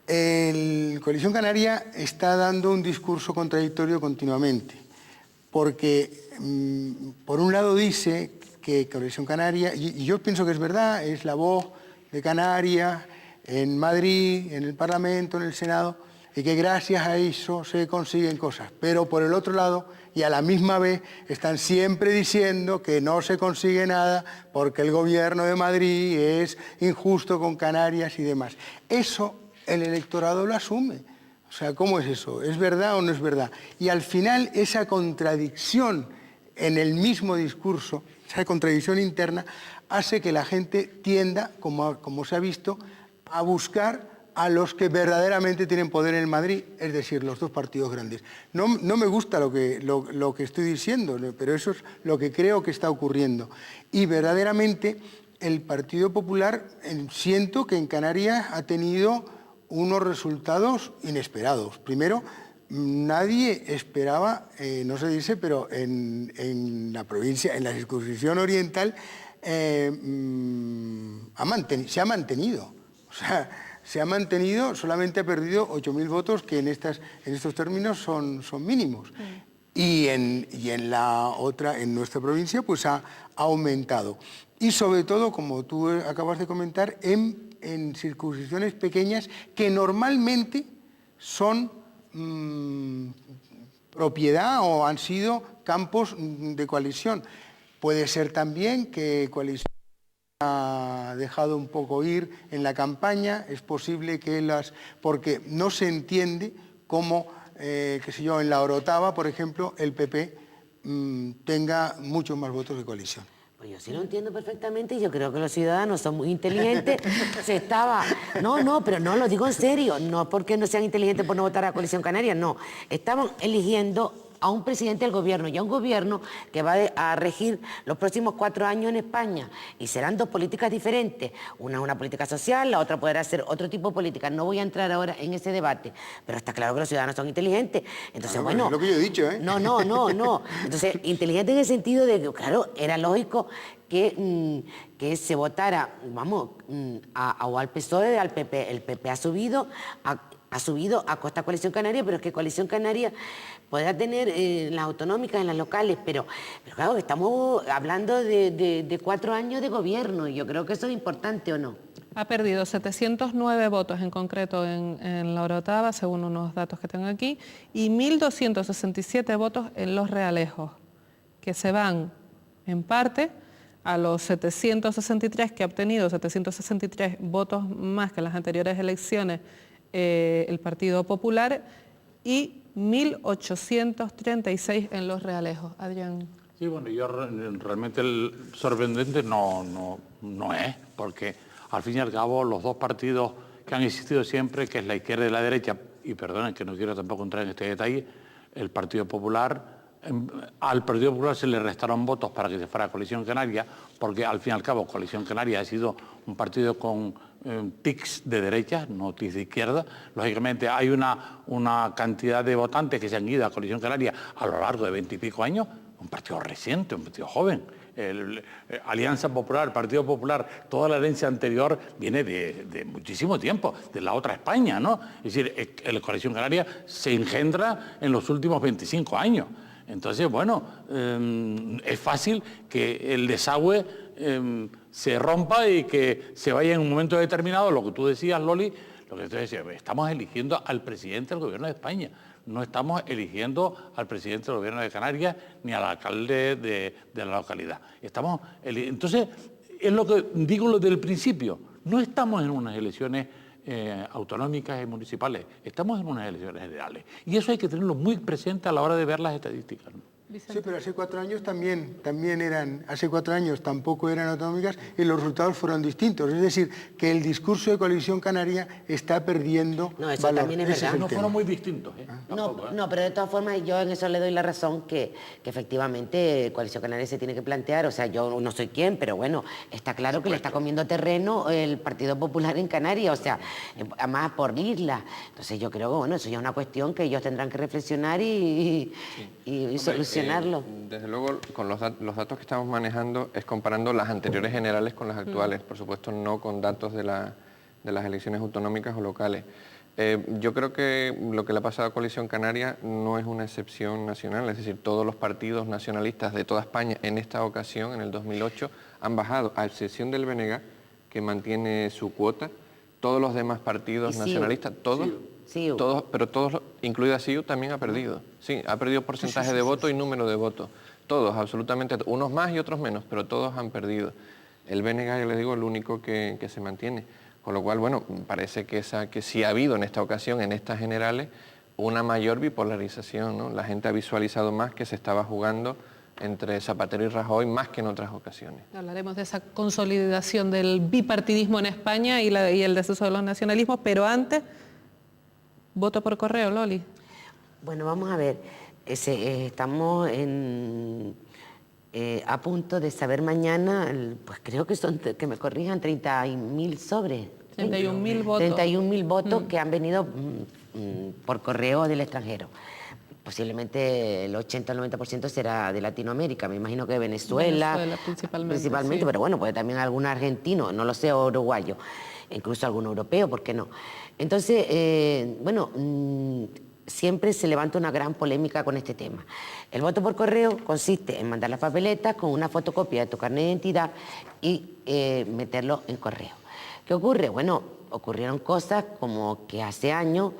[SPEAKER 3] Coalición Canaria está dando un discurso contradictorio continuamente, porque por un lado dice que Coalición Canaria, y yo pienso que es verdad, es la voz de Canarias, en Madrid, en el Parlamento, en el Senado, y que gracias a eso se consiguen cosas. Pero por el otro lado, y a la misma vez, están siempre diciendo que no se consigue nada porque el gobierno de Madrid es injusto con Canarias y demás. Eso el electorado lo asume. O sea, ¿cómo es eso? ¿Es verdad o no es verdad? Y al final esa contradicción en el mismo discurso, esa contradicción interna, hace que la gente tienda, como se ha visto, a buscar a los que verdaderamente tienen poder en Madrid, es decir, los dos partidos grandes. No me gusta lo que estoy diciendo, pero eso es lo que creo que está ocurriendo. Y verdaderamente el Partido Popular, siento que en Canarias ha tenido unos resultados inesperados. Primero, nadie esperaba, no se dice, pero en la provincia, en la circunscripción oriental, se ha mantenido. O sea, se ha mantenido, solamente ha perdido 8.000 votos, que en estos términos son mínimos. Y en la otra, en nuestra provincia, pues ha aumentado. Y sobre todo, como tú acabas de comentar, en circunscripciones pequeñas que normalmente son propiedad o han sido campos de coalición. Puede ser también que coalición ha dejado un poco ir en la campaña, es posible que porque no se entiende cómo, qué sé yo, en la Orotava, por ejemplo, el PP tenga muchos más votos de coalición.
[SPEAKER 4] Pues yo sí lo entiendo perfectamente y yo creo que los ciudadanos son muy inteligentes. No, pero no, lo digo en serio, no porque no sean inteligentes por no votar a Coalición Canaria, no. Estamos eligiendo a un presidente del gobierno y a un gobierno que va a regir los próximos 4 años en España, y serán dos políticas diferentes, una política social, la otra podrá ser otro tipo de política. No voy a entrar ahora en ese debate, pero está claro que los ciudadanos son inteligentes. Entonces, bueno...
[SPEAKER 3] Es lo que yo he dicho, ¿eh?
[SPEAKER 4] No. Entonces, inteligente en el sentido de que, claro, era lógico que se votara, o al PSOE o al PP. El PP ha subido a costa de Coalición Canaria, pero es que Coalición Canaria podrá tener las autonómicas, en las locales, pero claro, estamos hablando de 4 años de gobierno, y yo creo que eso es importante, ¿o no?
[SPEAKER 1] Ha perdido 709 votos en concreto en la Orotava, según unos datos que tengo aquí, y 1.267 votos en Los Realejos, que se van en parte a los 763 que ha obtenido, 763 votos más que en las anteriores elecciones, el Partido Popular, y 1.836 en Los Realejos. Adrián.
[SPEAKER 2] Sí, bueno, yo realmente el sorprendente no es, porque al fin y al cabo los dos partidos que han existido siempre, que es la izquierda y la derecha, y perdonen que no quiero tampoco entrar en este detalle, el Partido Popular, al Partido Popular se le restaron votos para que se fuera a Coalición Canaria, porque al fin y al cabo Coalición Canaria ha sido un partido con tics de derecha, no tics de izquierda. Lógicamente hay una cantidad de votantes que se han ido a Coalición Canaria a lo largo de 20 y pico años, un partido reciente, un partido joven. Alianza Popular, el Partido Popular, toda la herencia anterior viene de muchísimo tiempo, de la otra España, ¿no? Es decir, la Coalición Canaria se engendra en los últimos 25 años. Entonces, bueno, es fácil que el desagüe se rompa y que se vaya en un momento determinado. Lo que tú decías, Loli, lo que tú decías, estamos eligiendo al presidente del gobierno de España, no estamos eligiendo al presidente del gobierno de Canarias ni al alcalde de la localidad. Entonces, es lo que digo desde el principio, no estamos en unas elecciones autonómicas y municipales, estamos en unas elecciones generales. Y eso hay que tenerlo muy presente a la hora de ver las estadísticas, ¿no?
[SPEAKER 3] Sí, pero hace 4 años también eran, hace 4 años tampoco eran autonómicas y los resultados fueron distintos. Es decir, que el discurso de Coalición Canaria está perdiendo
[SPEAKER 4] eso
[SPEAKER 3] valor.
[SPEAKER 4] También es verdad.
[SPEAKER 2] No fueron muy distintos,
[SPEAKER 4] No, pero de todas formas yo en eso le doy la razón que efectivamente Coalición Canaria se tiene que plantear, o sea, yo no soy quien, pero bueno, está claro que le está comiendo terreno el Partido Popular en Canarias, o sea, además por isla. Entonces yo creo que, bueno, eso ya es una cuestión que ellos tendrán que reflexionar y solucionar.
[SPEAKER 5] Desde luego, con los datos que estamos manejando es comparando las anteriores generales con las actuales, por supuesto no con datos de las elecciones autonómicas o locales. Yo creo que lo que le ha pasado a Coalición Canaria no es una excepción nacional, es decir, todos los partidos nacionalistas de toda España en esta ocasión, en el 2008, han bajado, a excepción del BNG, que mantiene su cuota, Todos los demás partidos nacionalistas, todos, pero todos, incluida CiU, también ha perdido. Sí, ha perdido porcentaje de voto y número de votos. Todos, absolutamente, unos más y otros menos, pero todos han perdido. El BNG, ya les digo, es el único que se mantiene. Con lo cual, bueno, parece que sí ha habido en esta ocasión, en estas generales, una mayor bipolarización, ¿no? La gente ha visualizado más que se estaba jugando entre Zapatero y Rajoy más que en otras ocasiones.
[SPEAKER 1] Hablaremos de esa consolidación del bipartidismo en España y el deceso de los nacionalismos, pero antes, voto por correo, Loli.
[SPEAKER 4] Bueno, vamos a ver, estamos a punto de saber mañana, pues creo que son, que me corrijan, 30.000 sobres.
[SPEAKER 1] 31.000 votos.
[SPEAKER 4] 31.000 votos que han venido por correo del extranjero. Posiblemente el 80 o el 90% será de Latinoamérica, me imagino que de Venezuela principalmente, sí. Pero bueno, pues también algún argentino, no lo sé, uruguayo, incluso algún europeo, ¿por qué no? Entonces, bueno, siempre se levanta una gran polémica con este tema. El voto por correo consiste en mandar las papeletas con una fotocopia de tu carnet de identidad y meterlo en correo. ¿Qué ocurre? Bueno, ocurrieron cosas como que hace años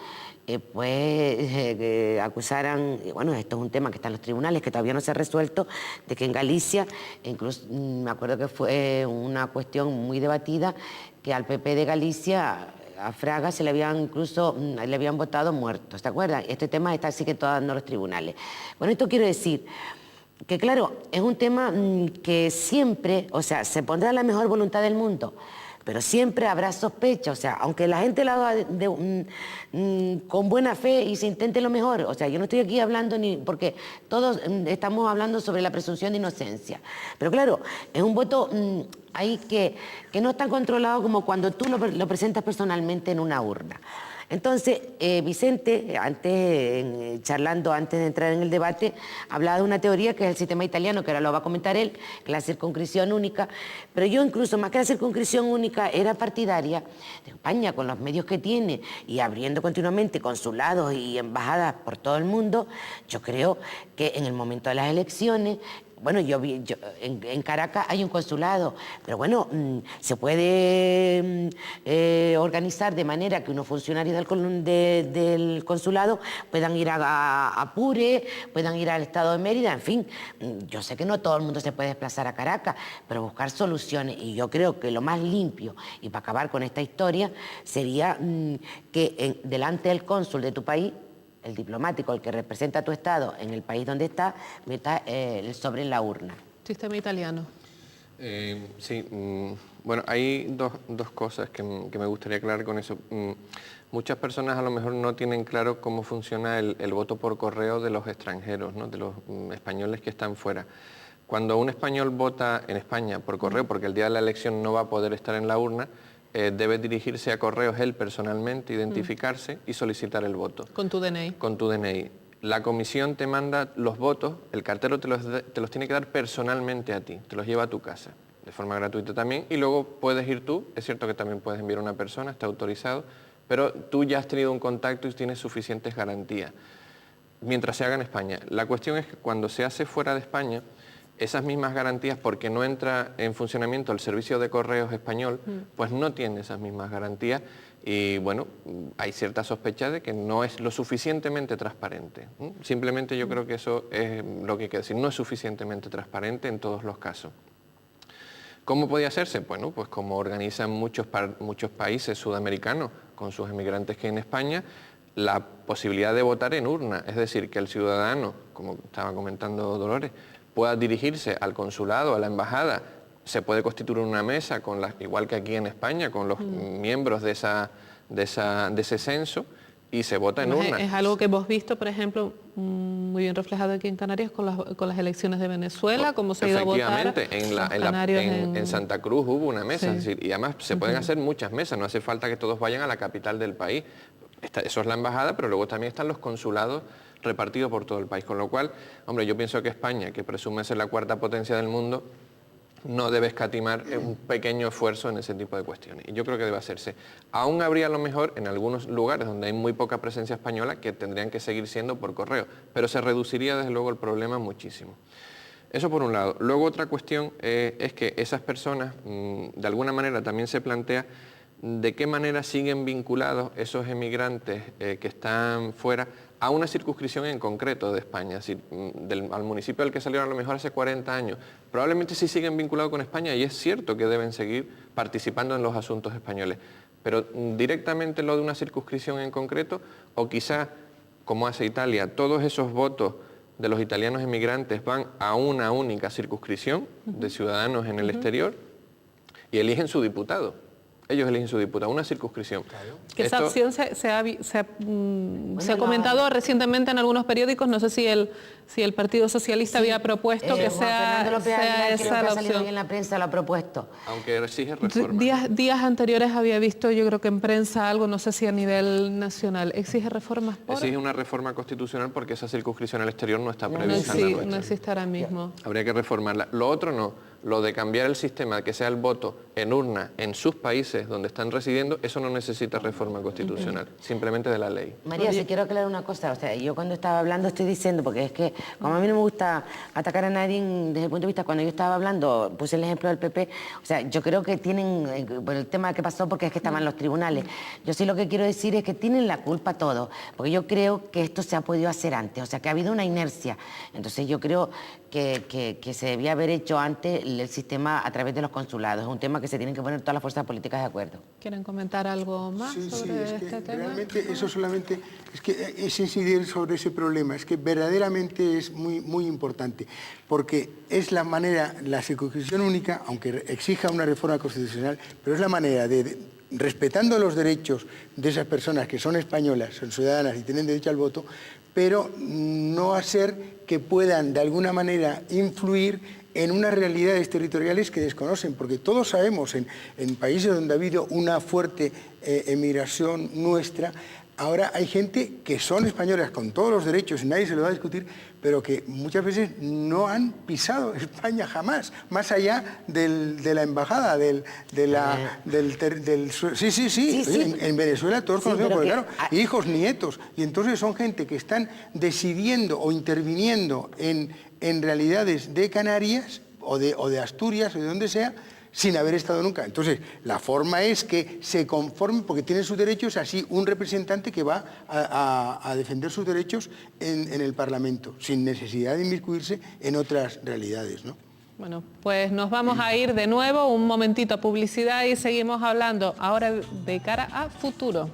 [SPEAKER 4] acusaran, bueno, esto es un tema que está en los tribunales, que todavía no se ha resuelto, de que en Galicia, incluso me acuerdo que fue una cuestión muy debatida, que al PP de Galicia, a Fraga, le habían votado muertos, ¿te acuerdas? Este tema está así que todavía en los tribunales. Bueno, esto quiero decir que, claro, es un tema que siempre, o sea, se pondrá la mejor voluntad del mundo, pero siempre habrá sospecha, o sea, aunque la gente lo haga con buena fe y se intente lo mejor, o sea, yo no estoy aquí hablando porque todos estamos hablando sobre la presunción de inocencia, pero claro, es un voto ahí que no es tan controlado como cuando tú lo presentas personalmente en una urna. Entonces, Vicente, charlando antes de entrar en el debate, hablaba de una teoría que es el sistema italiano, que ahora lo va a comentar él, que es la circunscripción única, pero yo incluso más que la circunscripción única era partidaria de España, con los medios que tiene y abriendo continuamente consulados y embajadas por todo el mundo. Yo creo que en el momento de las elecciones, bueno, en Caracas hay un consulado, pero bueno, se puede organizar de manera que unos funcionarios del consulado puedan ir a Apure, puedan ir al estado de Mérida, en fin, yo sé que no todo el mundo se puede desplazar a Caracas, pero buscar soluciones, y yo creo que lo más limpio, y para acabar con esta historia, sería que delante del cónsul de tu país, el diplomático, el que representa a tu estado en el país donde está, meta el sobre en la urna.
[SPEAKER 1] Sistema italiano.
[SPEAKER 5] Sí, bueno, hay dos cosas que me gustaría aclarar con eso. Muchas personas a lo mejor no tienen claro cómo funciona el voto por correo de los extranjeros, ¿no? De los españoles que están fuera. Cuando un español vota en España por correo, porque el día de la elección no va a poder estar en la urna, debe dirigirse a correos él personalmente, identificarse y solicitar el voto.
[SPEAKER 1] Con tu DNI.
[SPEAKER 5] Con tu DNI. La comisión te manda los votos, el cartero te los tiene que dar personalmente a ti, te los lleva a tu casa, de forma gratuita también, y luego puedes ir tú, es cierto que también puedes enviar a una persona, está autorizado, pero tú ya has tenido un contacto y tienes suficientes garantías, mientras se haga en España. La cuestión es que cuando se hace fuera de España, esas mismas garantías, porque no entra en funcionamiento el servicio de correos español, pues no tiene esas mismas garantías y bueno, hay cierta sospecha de que no es lo suficientemente transparente. Simplemente yo creo que eso es lo que hay que decir, no es suficientemente transparente en todos los casos. ¿Cómo podía hacerse? Bueno, pues como organizan muchos países sudamericanos con sus emigrantes que hay en España, la posibilidad de votar en urna, es decir, que el ciudadano, como estaba comentando Dolores, pueda dirigirse al consulado, a la embajada, se puede constituir una mesa, igual que aquí en España, con los miembros de ese censo y se vota en urna.
[SPEAKER 1] Es algo que hemos visto, por ejemplo, muy bien reflejado aquí en Canarias con las elecciones de Venezuela, cómo se ha ido a votar.
[SPEAKER 5] Efectivamente, en Santa Cruz hubo una mesa, sí. Es decir, y además se pueden hacer muchas mesas, no hace falta que todos vayan a la capital del país. Eso es la embajada, pero luego también están los consulados repartido por todo el país, con lo cual, hombre, yo pienso que España, que presume ser la cuarta potencia del mundo, no debe escatimar un pequeño esfuerzo en ese tipo de cuestiones, y yo creo que debe hacerse. Aún habría a lo mejor en algunos lugares donde hay muy poca presencia española que tendrían que seguir siendo por correo, pero se reduciría desde luego el problema muchísimo. Eso por un lado. Luego otra cuestión es que esas personas, de alguna manera también se plantea ¿de qué manera siguen vinculados esos emigrantes que están fuera a una circunscripción en concreto de España? Es decir, al municipio del que salieron a lo mejor hace 40 años, probablemente sí siguen vinculados con España y es cierto que deben seguir participando en los asuntos españoles, pero directamente lo de una circunscripción en concreto, o quizás, como hace Italia, todos esos votos de los italianos emigrantes van a una única circunscripción de ciudadanos en el exterior y eligen su diputado. Ellos eligen su diputado, una circunscripción.
[SPEAKER 1] Que esa opción se ha comentado recientemente en algunos periódicos, no sé si el Partido Socialista había propuesto que sea esa la opción.
[SPEAKER 4] En la prensa lo ha propuesto.
[SPEAKER 5] Aunque exige reforma.
[SPEAKER 1] Días anteriores había visto, yo creo que en prensa algo, no sé si a nivel nacional, exige reformas por...
[SPEAKER 5] Exige una reforma constitucional porque esa circunscripción al exterior no está prevista en la nuestra.
[SPEAKER 1] No existe ahora mismo.
[SPEAKER 5] Habría que reformarla. Lo otro no. Lo de cambiar el sistema, que sea el voto en urna en sus países donde están residiendo, eso no necesita reforma constitucional, simplemente de la ley.
[SPEAKER 4] María, si quiero aclarar una cosa, o sea, yo cuando estaba hablando estoy diciendo, porque es que como a mí no me gusta atacar a nadie desde el punto de vista, cuando yo estaba hablando, puse el ejemplo del PP, o sea, yo creo que tienen, por el tema que pasó, porque es que estaban los tribunales, yo sí lo que quiero decir es que tienen la culpa todos, porque yo creo que esto se ha podido hacer antes, o sea, que ha habido una inercia, entonces yo creo que se debía haber hecho antes el sistema a través de los consulados. Es un tema que se tienen que poner todas las fuerzas políticas de acuerdo.
[SPEAKER 1] ¿Quieren comentar algo más sobre este tema?
[SPEAKER 3] Realmente eso solamente es incidir sobre ese problema. Es que verdaderamente es muy importante, porque es la manera, la circunscripción única, aunque exija una reforma constitucional, pero es la manera de respetando los derechos de esas personas que son españolas, son ciudadanas y tienen derecho al voto, pero no hacer que puedan de alguna manera influir en unas realidades territoriales que desconocen, porque todos sabemos en países donde ha habido una fuerte emigración nuestra, ahora hay gente que son españolas con todos los derechos y nadie se lo va a discutir, pero que muchas veces no han pisado España jamás, más allá de la embajada, sí. En Venezuela todos conocemos, porque claro, hijos, nietos, y entonces son gente que están decidiendo o interviniendo en realidades de Canarias o de Asturias o de donde sea, sin haber estado nunca. Entonces, la forma es que se conformen, porque tienen sus derechos, así un representante que va a defender sus derechos en el Parlamento, sin necesidad de inmiscuirse en otras realidades, ¿no?
[SPEAKER 1] Bueno, pues nos vamos a ir de nuevo, un momentito a publicidad y seguimos hablando ahora de cara a futuro.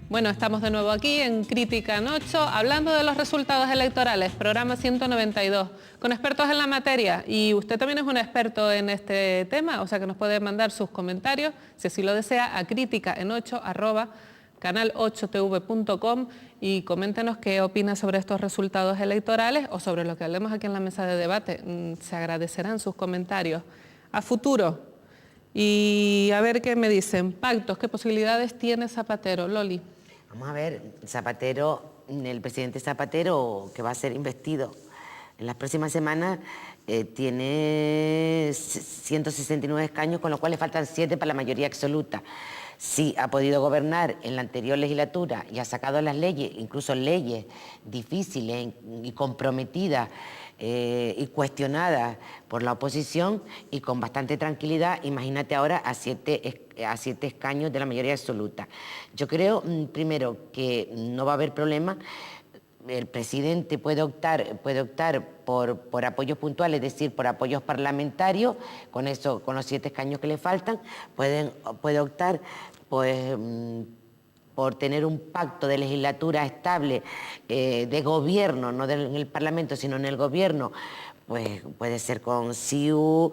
[SPEAKER 1] Bueno, estamos de nuevo aquí en Crítica en 8, hablando de los resultados electorales, programa 192, con expertos en la materia. Y usted también es un experto en este tema, o sea que nos puede mandar sus comentarios, si así lo desea, a criticaen8@canal8tv.com y coméntenos qué opina sobre estos resultados electorales o sobre lo que hablemos aquí en la mesa de debate. Se agradecerán sus comentarios. A futuro. Y a ver qué me dicen. Pactos, ¿qué posibilidades tiene Zapatero? Loli.
[SPEAKER 4] Vamos a ver, Zapatero, el presidente Zapatero, que va a ser investido en las próximas semanas, tiene 169 escaños, con lo cual le faltan 7 para la mayoría absoluta. Sí ha podido gobernar en la anterior legislatura y ha sacado las leyes, incluso leyes difíciles y comprometidas y cuestionadas por la oposición, y con bastante tranquilidad, imagínate ahora a 7 escaños de la mayoría absoluta. Yo creo, primero, que no va a haber problema. El presidente puede optar por apoyos puntuales, es decir, por apoyos parlamentarios, con eso, con los 7 escaños que le faltan, puede optar pues, por tener un pacto de legislatura estable, de gobierno, no en el Parlamento, sino en el gobierno. Pues puede ser con CiU,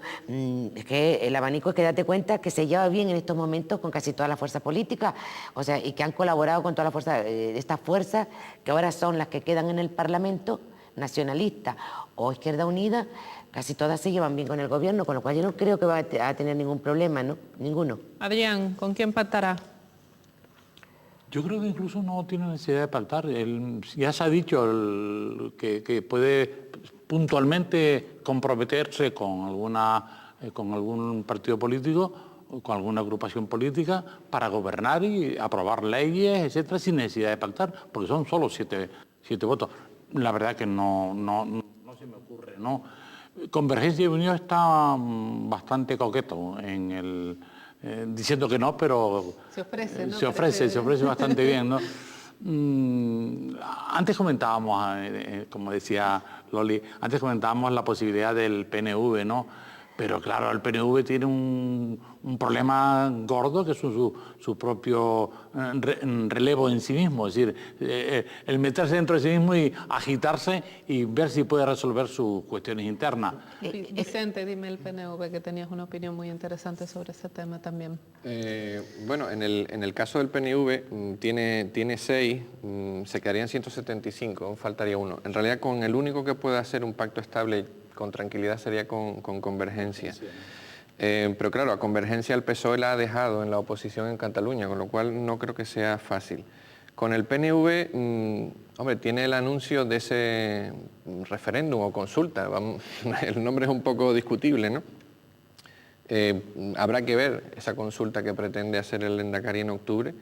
[SPEAKER 4] es que el abanico es que date cuenta que se lleva bien en estos momentos con casi todas las fuerzas políticas, o sea, y que han colaborado con todas las fuerzas, estas fuerzas que ahora son las que quedan en el Parlamento, nacionalistas o Izquierda Unida, casi todas se llevan bien con el gobierno, con lo cual yo no creo que va a tener ningún problema, ¿no? Ninguno.
[SPEAKER 1] Adrián, ¿con quién pactará?
[SPEAKER 2] Yo creo que incluso no tiene necesidad de pactar. Ya se ha dicho que puede puntualmente comprometerse con alguna con algún partido político, con alguna agrupación política, para gobernar y aprobar leyes, etcétera, sin necesidad de pactar, porque son solo siete votos. La verdad que no se me ocurre, ¿no? Convergencia y Unión está bastante coqueto diciendo que no, pero
[SPEAKER 1] se ofrece, ¿no?
[SPEAKER 2] Se ofrece bastante bien, ¿no? Antes comentábamos, como decía Loli, antes comentábamos la posibilidad del PNV, ¿no? Pero claro, el PNV tiene un problema gordo que es su propio relevo en sí mismo, es decir, el meterse dentro de sí mismo y agitarse y ver si puede resolver sus cuestiones internas.
[SPEAKER 1] Vicente, dime el PNV, que tenías una opinión muy interesante sobre ese tema también.
[SPEAKER 5] Bueno, en el caso del PNV tiene 6, se quedarían 175, aún faltaría uno. En realidad, con el único que puede hacer un pacto estable con tranquilidad sería con Convergencia. Pero claro, a Convergencia el PSOE la ha dejado en la oposición en Cataluña, con lo cual no creo que sea fácil. Con el PNV, hombre, tiene el anuncio de ese referéndum o consulta, el nombre es un poco discutible, ¿no? Habrá que ver esa consulta que pretende hacer el Lehendakari en octubre,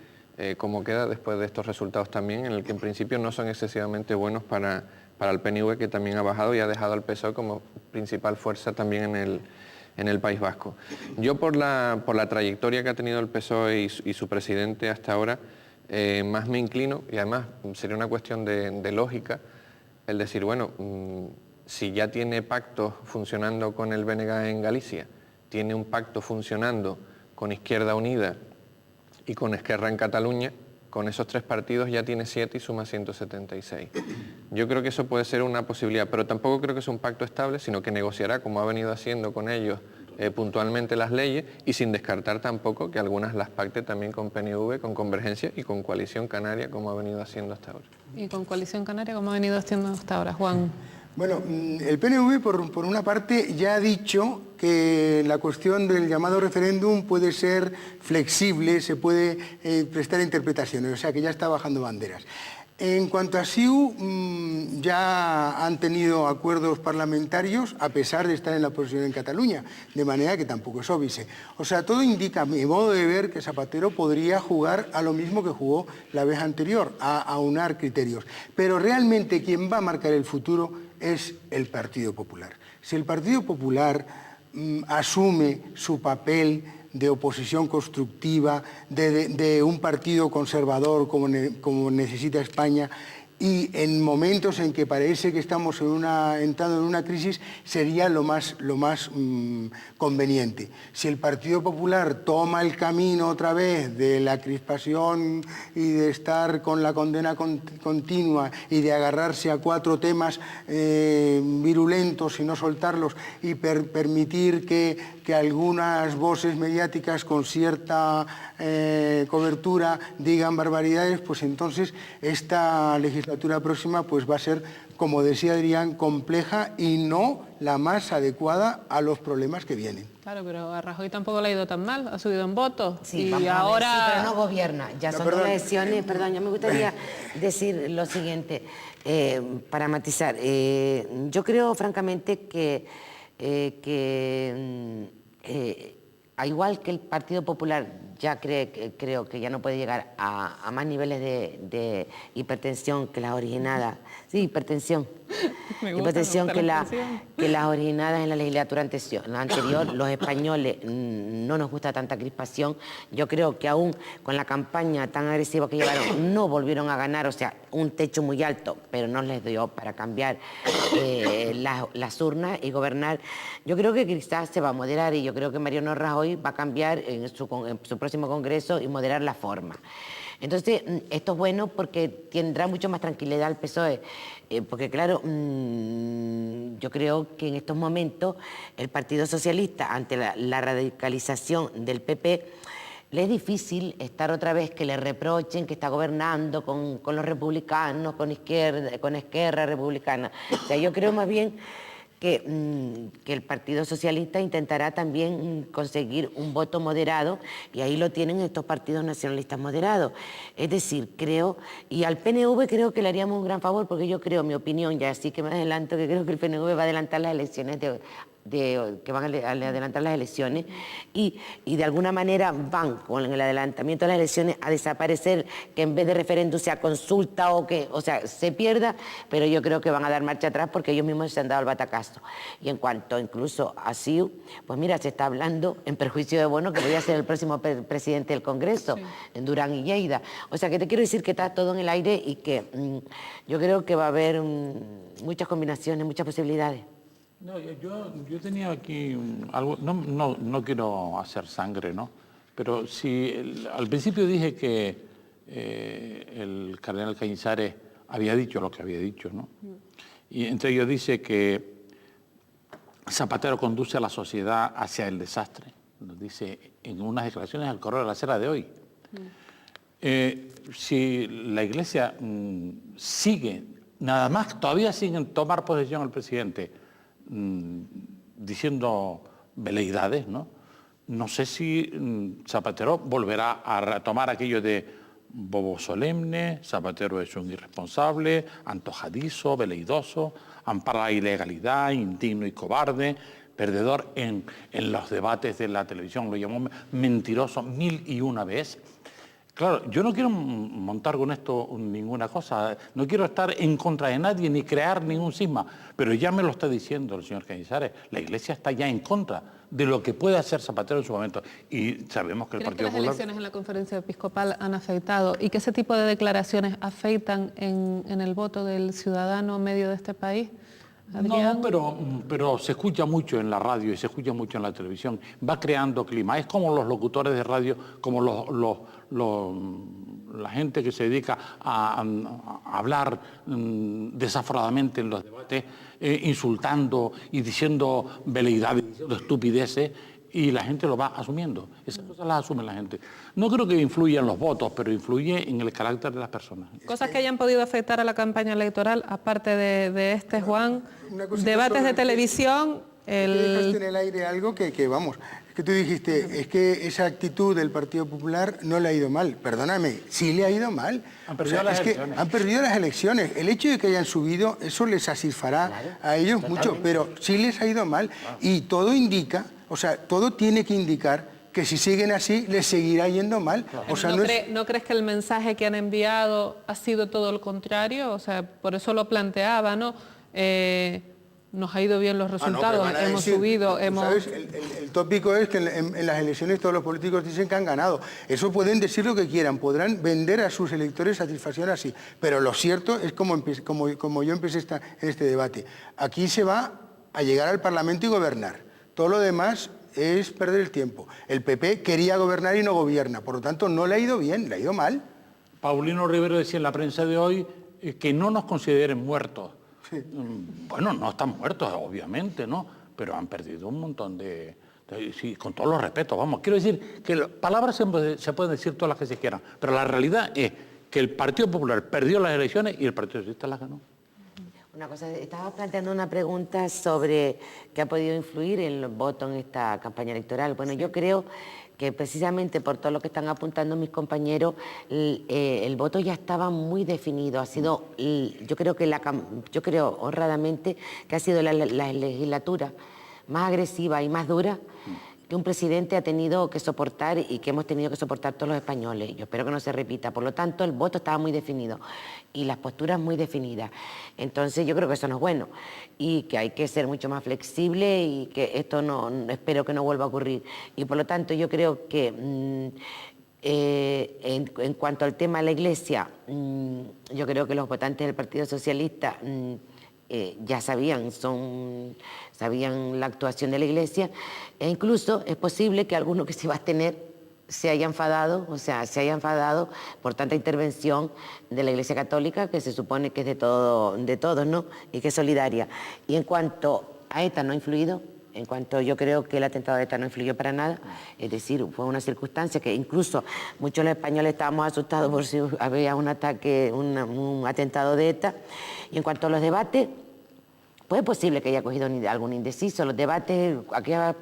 [SPEAKER 5] cómo queda después de estos resultados también, en el que en principio no son excesivamente buenos para el PNV, que también ha bajado y ha dejado al PSOE como principal fuerza también en el País Vasco. Yo por la trayectoria que ha tenido el PSOE y su presidente hasta ahora, más me inclino, y además sería una cuestión de lógica, el decir, bueno, si ya tiene pactos funcionando con el BNG en Galicia, tiene un pacto funcionando con Izquierda Unida y con Esquerra en Cataluña, con esos 3 partidos ya tiene 7 y suma 176. Yo creo que eso puede ser una posibilidad, pero tampoco creo que sea un pacto estable, sino que negociará, como ha venido haciendo con ellos, puntualmente las leyes, y sin descartar tampoco que algunas las pacte también con PNV, con Convergencia y con Coalición Canaria, como ha venido haciendo hasta ahora.
[SPEAKER 1] Y con Coalición Canaria, como ha venido haciendo hasta ahora, Juan.
[SPEAKER 3] Bueno, el PNV, por una parte, ya ha dicho que la cuestión del llamado referéndum puede ser flexible, se puede prestar interpretaciones, o sea que ya está bajando banderas. En cuanto a CiU, ya han tenido acuerdos parlamentarios a pesar de estar en la oposición en Cataluña, de manera que tampoco es óbice. O sea, todo indica, a mi modo de ver, que Zapatero podría jugar a lo mismo que jugó la vez anterior, a aunar criterios. Pero realmente quien va a marcar el futuro es el Partido Popular. Si el Partido Popular asume su papel de oposición constructiva, de un partido conservador como necesita España, y en momentos en que parece que estamos entrando en una crisis, sería lo más conveniente. Si el Partido Popular toma el camino otra vez de la crispación y de estar con la condena continua y de agarrarse a 4 temas virulentos y no soltarlos, y permitir que algunas voces mediáticas con cierta cobertura digan barbaridades, pues entonces esta legislatura próxima pues va a ser, como decía Adrián, compleja y no la más adecuada a los problemas que vienen.
[SPEAKER 1] Claro, pero a Rajoy tampoco le ha ido tan mal, ha subido en votos.
[SPEAKER 4] Sí,
[SPEAKER 1] y ahora...
[SPEAKER 4] sí, pero no gobierna, ya son 2 elecciones. Perdón, yo me gustaría decir lo siguiente, para matizar. Yo creo, francamente, que al igual que el Partido Popular ya creo que ya no puede llegar a más niveles de hipertensión que las originadas. Sí, hipertensión. Hipertensión que las originadas en la legislatura anterior. Los españoles no nos gusta tanta crispación. Yo creo que aún con la campaña tan agresiva que llevaron no volvieron a ganar, o sea, un techo muy alto, pero no les dio para cambiar las urnas y gobernar. Yo creo que quizás se va a moderar, y yo creo que Mariano Rajoy va a cambiar en su próximo congreso y moderar la forma. Entonces, esto es bueno porque tendrá mucho más tranquilidad al PSOE, porque claro, yo creo que en estos momentos el Partido Socialista, ante la radicalización del PP, le es difícil estar otra vez que le reprochen que está gobernando con los republicanos, con Esquerra Republicana. O sea, yo creo más bien que el Partido Socialista intentará también conseguir un voto moderado, y ahí lo tienen estos partidos nacionalistas moderados. Es decir, creo, y al PNV creo que le haríamos un gran favor, porque yo creo, mi opinión, ya así que me adelanto, que creo que el PNV va a adelantar las elecciones que van a adelantar las elecciones y de alguna manera van con el adelantamiento de las elecciones a desaparecer, que en vez de referéndum sea consulta o sea, se pierda, pero yo creo que van a dar marcha atrás porque ellos mismos se han dado el batacazo. Y en cuanto incluso a CiU, pues mira, se está hablando en perjuicio de Bono que voy a ser el próximo presidente del Congreso, sí, en Durán y Lleida. O sea, que te quiero decir que está todo en el aire y que yo creo que va a haber muchas combinaciones, muchas posibilidades.
[SPEAKER 2] No, yo tenía aquí algo, no quiero hacer sangre, ¿no? Pero si al principio dije que el cardenal Cañizares había dicho lo que había dicho, ¿no? Y entre ellos dice que Zapatero conduce a la sociedad hacia el desastre, nos dice en unas declaraciones al Correo de la Sera de hoy. Si la Iglesia sigue, nada más todavía siguen tomar posesión el presidente, diciendo veleidades, ¿no? No sé si Zapatero volverá a retomar aquello de bobo solemne, Zapatero es un irresponsable, antojadizo, veleidoso, ampara la ilegalidad, indigno y cobarde, perdedor en los debates de la televisión, lo llamó mentiroso 1001 veces. Claro, yo no quiero montar con esto ninguna cosa, no quiero estar en contra de nadie ni crear ningún cisma, pero ya me lo está diciendo el señor Cañizares, la Iglesia está ya en contra de lo que puede hacer Zapatero en su momento y sabemos que el Partido Popular... ¿Crees que las elecciones en la conferencia episcopal han afectado y que ese tipo de declaraciones afectan en el voto del ciudadano medio de este país? ¿Adrián? No, pero se escucha mucho en la radio y se escucha mucho en la televisión, va creando clima, es como los locutores de radio, como la gente que se dedica a hablar desaforadamente en los debates, insultando y diciendo veleidades, diciendo estupideces, y la gente lo va asumiendo. Esas cosas las asume la gente. No creo que influya en los votos, pero influye en el carácter de las personas. Cosas que hayan podido afectar a la campaña electoral, aparte de este, Juan, debates de televisión...
[SPEAKER 3] Dejaste en el aire algo que vamos, es que tú dijiste, es que esa actitud del Partido Popular no le ha ido mal. Perdóname, sí le ha ido mal. Han perdido las elecciones. Han perdido las elecciones. El hecho de que hayan subido, eso les satisfará a ellos mucho, pero sí les ha ido mal. Y todo indica, o sea, todo tiene que indicar que si siguen así, les seguirá yendo mal. O sea, ¿No crees que el mensaje que han enviado ha sido todo lo contrario? O sea, por eso lo planteaba, ¿no? Nos ha ido bien los resultados, hemos subido, hemos... ¿Sabes? El tópico es que en las elecciones todos los políticos dicen que han ganado. Eso pueden decir lo que quieran, podrán vender a sus electores satisfacción así, pero lo cierto es como yo empecé en este debate. Aquí se va a llegar al Parlamento y gobernar. Todo lo demás es perder el tiempo. El PP quería gobernar y no gobierna, por lo tanto no le ha ido bien, le ha ido mal. Paulino Rivero decía en la prensa de hoy que no nos consideren muertos. Sí. Bueno, no están muertos, obviamente, ¿no? Pero han perdido un montón sí, con todos los respetos, vamos. Quiero decir que palabras se pueden decir todas las que se quieran, pero la realidad es que el Partido Popular perdió las elecciones y el Partido Socialista las ganó.
[SPEAKER 4] Una cosa, estaba planteando una pregunta sobre qué ha podido influir en los votos en esta campaña electoral. Bueno, yo creo que precisamente por todo lo que están apuntando mis compañeros, el voto ya estaba muy definido. Ha sido, yo creo honradamente que ha sido la legislatura más agresiva y más dura que un presidente ha tenido que soportar y que hemos tenido que soportar todos los españoles. Yo espero que no se repita. Por lo tanto, el voto estaba muy definido y las posturas muy definidas. Entonces, yo creo que eso no es bueno y que hay que ser mucho más flexible y que esto espero que no vuelva a ocurrir. Y por lo tanto, yo creo que en cuanto al tema de la Iglesia, yo creo que los votantes del Partido Socialista ya sabían la actuación de la Iglesia e incluso es posible que alguno que se va a abstener se haya enfadado por tanta intervención de la Iglesia Católica, que se supone que es de todos, ¿no? Y que es solidaria. Y en cuanto a ETA no ha influido, yo creo que el atentado de ETA no influyó para nada, es decir, fue una circunstancia que incluso muchos los españoles estábamos asustados por si había un atentado de ETA. Y en cuanto a los debates, pues es posible que haya cogido algún indeciso. Los debates, aquellas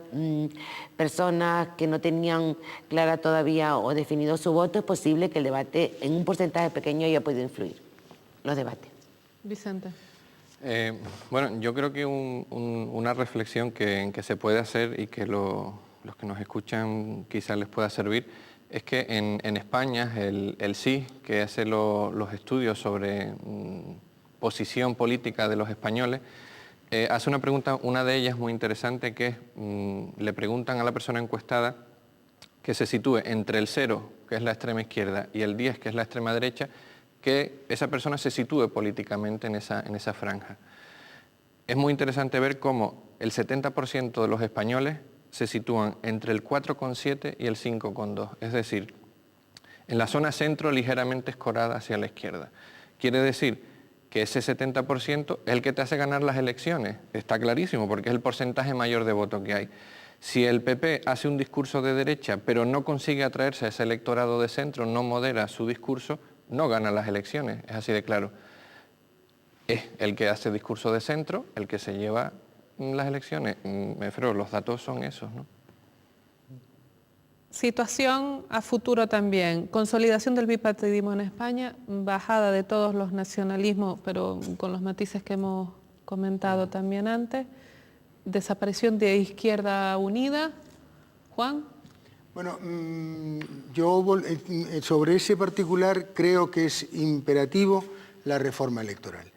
[SPEAKER 4] personas que no tenían clara todavía o definido su voto, es posible que el debate en un porcentaje pequeño haya podido influir, los debates.
[SPEAKER 1] Vicente.
[SPEAKER 5] Bueno, yo creo que una reflexión que se puede hacer y que los que nos escuchan quizás les pueda servir es que en España el CIS, que hace los estudios sobre posición política de los españoles, hace una pregunta, una de ellas muy interesante, que es, le preguntan a la persona encuestada que se sitúe entre el 0, que es la extrema izquierda, y el 10, que es la extrema derecha, que esa persona se sitúe políticamente en esa franja. Es muy interesante ver cómo el 70% de los españoles se sitúan entre el 4,7 y el 5,2, es decir, en la zona centro ligeramente escorada hacia la izquierda. Quiere decir que ese 70% es el que te hace ganar las elecciones, está clarísimo, porque es el porcentaje mayor de voto que hay. Si el PP hace un discurso de derecha, pero no consigue atraerse a ese electorado de centro, no modera su discurso, no gana las elecciones, es así de claro. Es el que hace discurso de centro el que se lleva las elecciones. Pero los datos son esos, ¿no?
[SPEAKER 1] Situación a futuro también, consolidación del bipartidismo en España, bajada de todos los nacionalismos, pero con los matices que hemos comentado también antes, desaparición de Izquierda Unida. Juan.
[SPEAKER 3] Bueno, yo sobre ese particular creo que es imperativo la reforma electoral.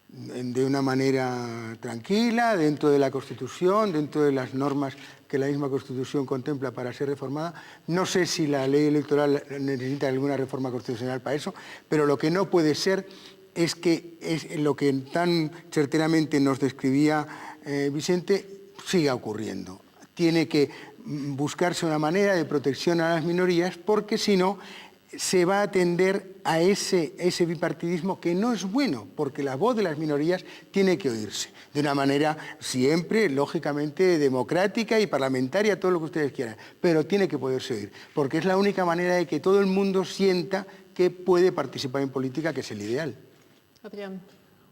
[SPEAKER 3] De una manera tranquila, dentro de la Constitución, dentro de las normas que la misma Constitución contempla para ser reformada. No sé si la ley electoral necesita alguna reforma constitucional para eso, pero lo que no puede ser es que lo que tan certeramente nos describía Vicente siga ocurriendo. Tiene que buscarse una manera de protección a las minorías, porque si no se va a tender a ese bipartidismo que no es bueno, porque la voz de las minorías tiene que oírse de una manera siempre, lógicamente, democrática y parlamentaria, todo lo que ustedes quieran, pero tiene que poderse oír, porque es la única manera de que todo el mundo sienta que puede participar en política, que es el ideal.
[SPEAKER 1] Adrián.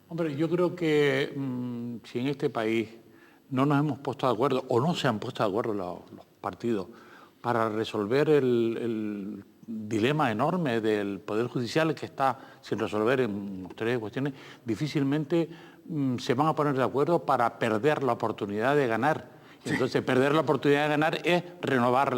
[SPEAKER 2] Hombre, yo creo que si en este país no nos hemos puesto de acuerdo, o no se han puesto de acuerdo los partidos, para resolver el dilema enorme del Poder Judicial, que está sin resolver en tres cuestiones, difícilmente se van a poner de acuerdo para perder la oportunidad de ganar. Entonces, perder la oportunidad de ganar es renovar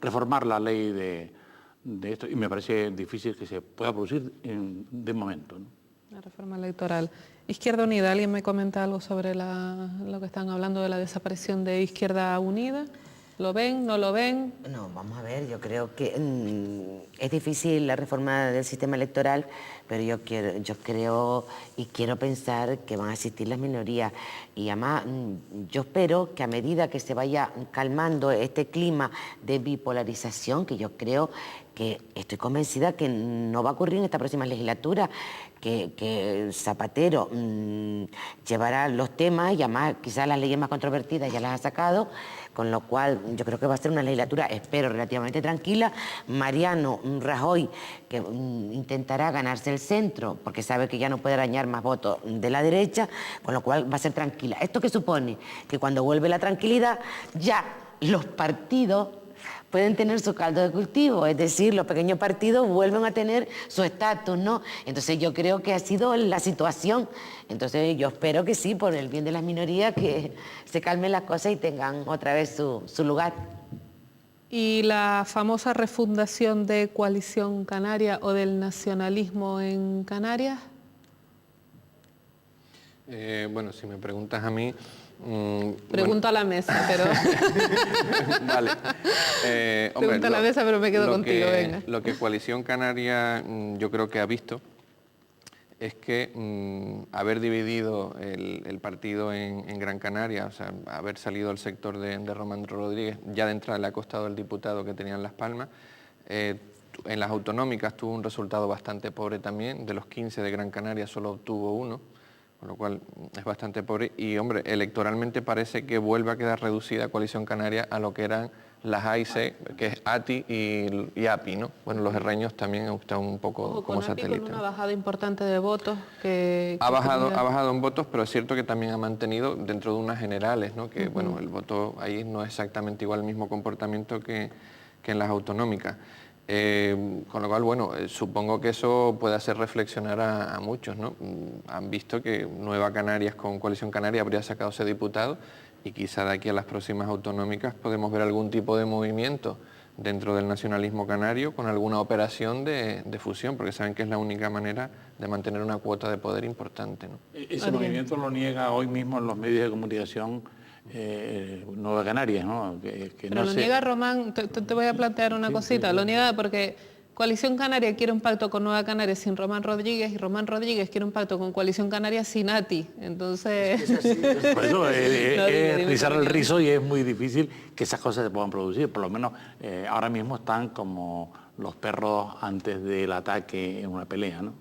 [SPEAKER 2] reformar la ley de esto, y me parece difícil que se pueda producir de momento, ¿no?
[SPEAKER 1] La reforma electoral. Izquierda Unida, ¿alguien me comenta algo sobre lo que están hablando de la desaparición de Izquierda Unida? ¿Lo ven? ¿No lo ven?
[SPEAKER 4] No, vamos a ver, yo creo que es difícil la reforma del sistema electoral, pero yo creo y quiero pensar que van a existir las minorías. Y además, yo espero que a medida que se vaya calmando este clima de bipolarización, que yo creo que estoy convencida que no va a ocurrir en esta próxima legislatura, que Zapatero llevará los temas y además quizás las leyes más controvertidas ya las ha sacado, con lo cual yo creo que va a ser una legislatura, espero, relativamente tranquila. Mariano Rajoy, que intentará ganarse el centro, porque sabe que ya no puede arañar más votos de la derecha, con lo cual va a ser tranquila. ¿Esto qué supone? Que cuando vuelve la tranquilidad, ya los partidos pueden tener su caldo de cultivo, es decir, los pequeños partidos vuelven a tener su estatus, ¿no? Entonces yo creo que ha sido la situación. Entonces yo espero que sí, por el bien de las minorías, que se calmen las cosas y tengan otra vez su lugar.
[SPEAKER 1] ¿Y la famosa refundación de Coalición Canaria o del nacionalismo en Canarias?
[SPEAKER 5] Bueno, si me preguntas a mí...
[SPEAKER 1] Pregunto a la mesa, pero...
[SPEAKER 5] Vale.
[SPEAKER 1] Pregunto a la mesa, pero me quedo contigo, venga.
[SPEAKER 5] Lo que Coalición Canaria yo creo que ha visto es que haber dividido el partido en Gran Canaria, o sea, haber salido al sector de Román Rodríguez, ya de entrada le ha costado el diputado que tenía en Las Palmas. En las autonómicas tuvo un resultado bastante pobre también, de los 15 de Gran Canaria solo obtuvo 1, con lo cual es bastante pobre. Y, hombre, electoralmente parece que vuelve a quedar reducida Coalición Canaria a lo que eran las AIC, que es ATI y API, ¿no? Bueno, los herreños también están un poco como satélites.
[SPEAKER 1] Con una bajada importante de votos
[SPEAKER 5] ha bajado en votos, pero es cierto que también ha mantenido dentro de unas generales, ¿no? Que, bueno, el voto ahí no es exactamente igual, el mismo comportamiento que en las autonómicas. Con lo cual, bueno, supongo que eso puede hacer reflexionar a muchos, ¿no? Han visto que Nueva Canarias con Coalición Canaria habría sacado ese diputado y quizá de aquí a las próximas autonómicas podemos ver algún tipo de movimiento dentro del nacionalismo canario con alguna operación de fusión, porque saben que es la única manera de mantener una cuota de poder importante, ¿no?
[SPEAKER 2] Ese movimiento lo niega hoy mismo en los medios de comunicación Nueva Canarias, ¿no?
[SPEAKER 1] Pero
[SPEAKER 2] no
[SPEAKER 1] lo niega Román, te voy a plantear una cosita, lo niega porque Coalición Canaria quiere un pacto con Nueva Canarias sin Román Rodríguez y Román Rodríguez quiere un pacto con Coalición Canaria sin ATI, entonces...
[SPEAKER 2] Por eso es rizar el
[SPEAKER 1] dime.
[SPEAKER 2] rizo y es muy difícil que esas cosas se puedan producir, por lo menos ahora mismo están como los perros antes del ataque en una pelea, ¿no?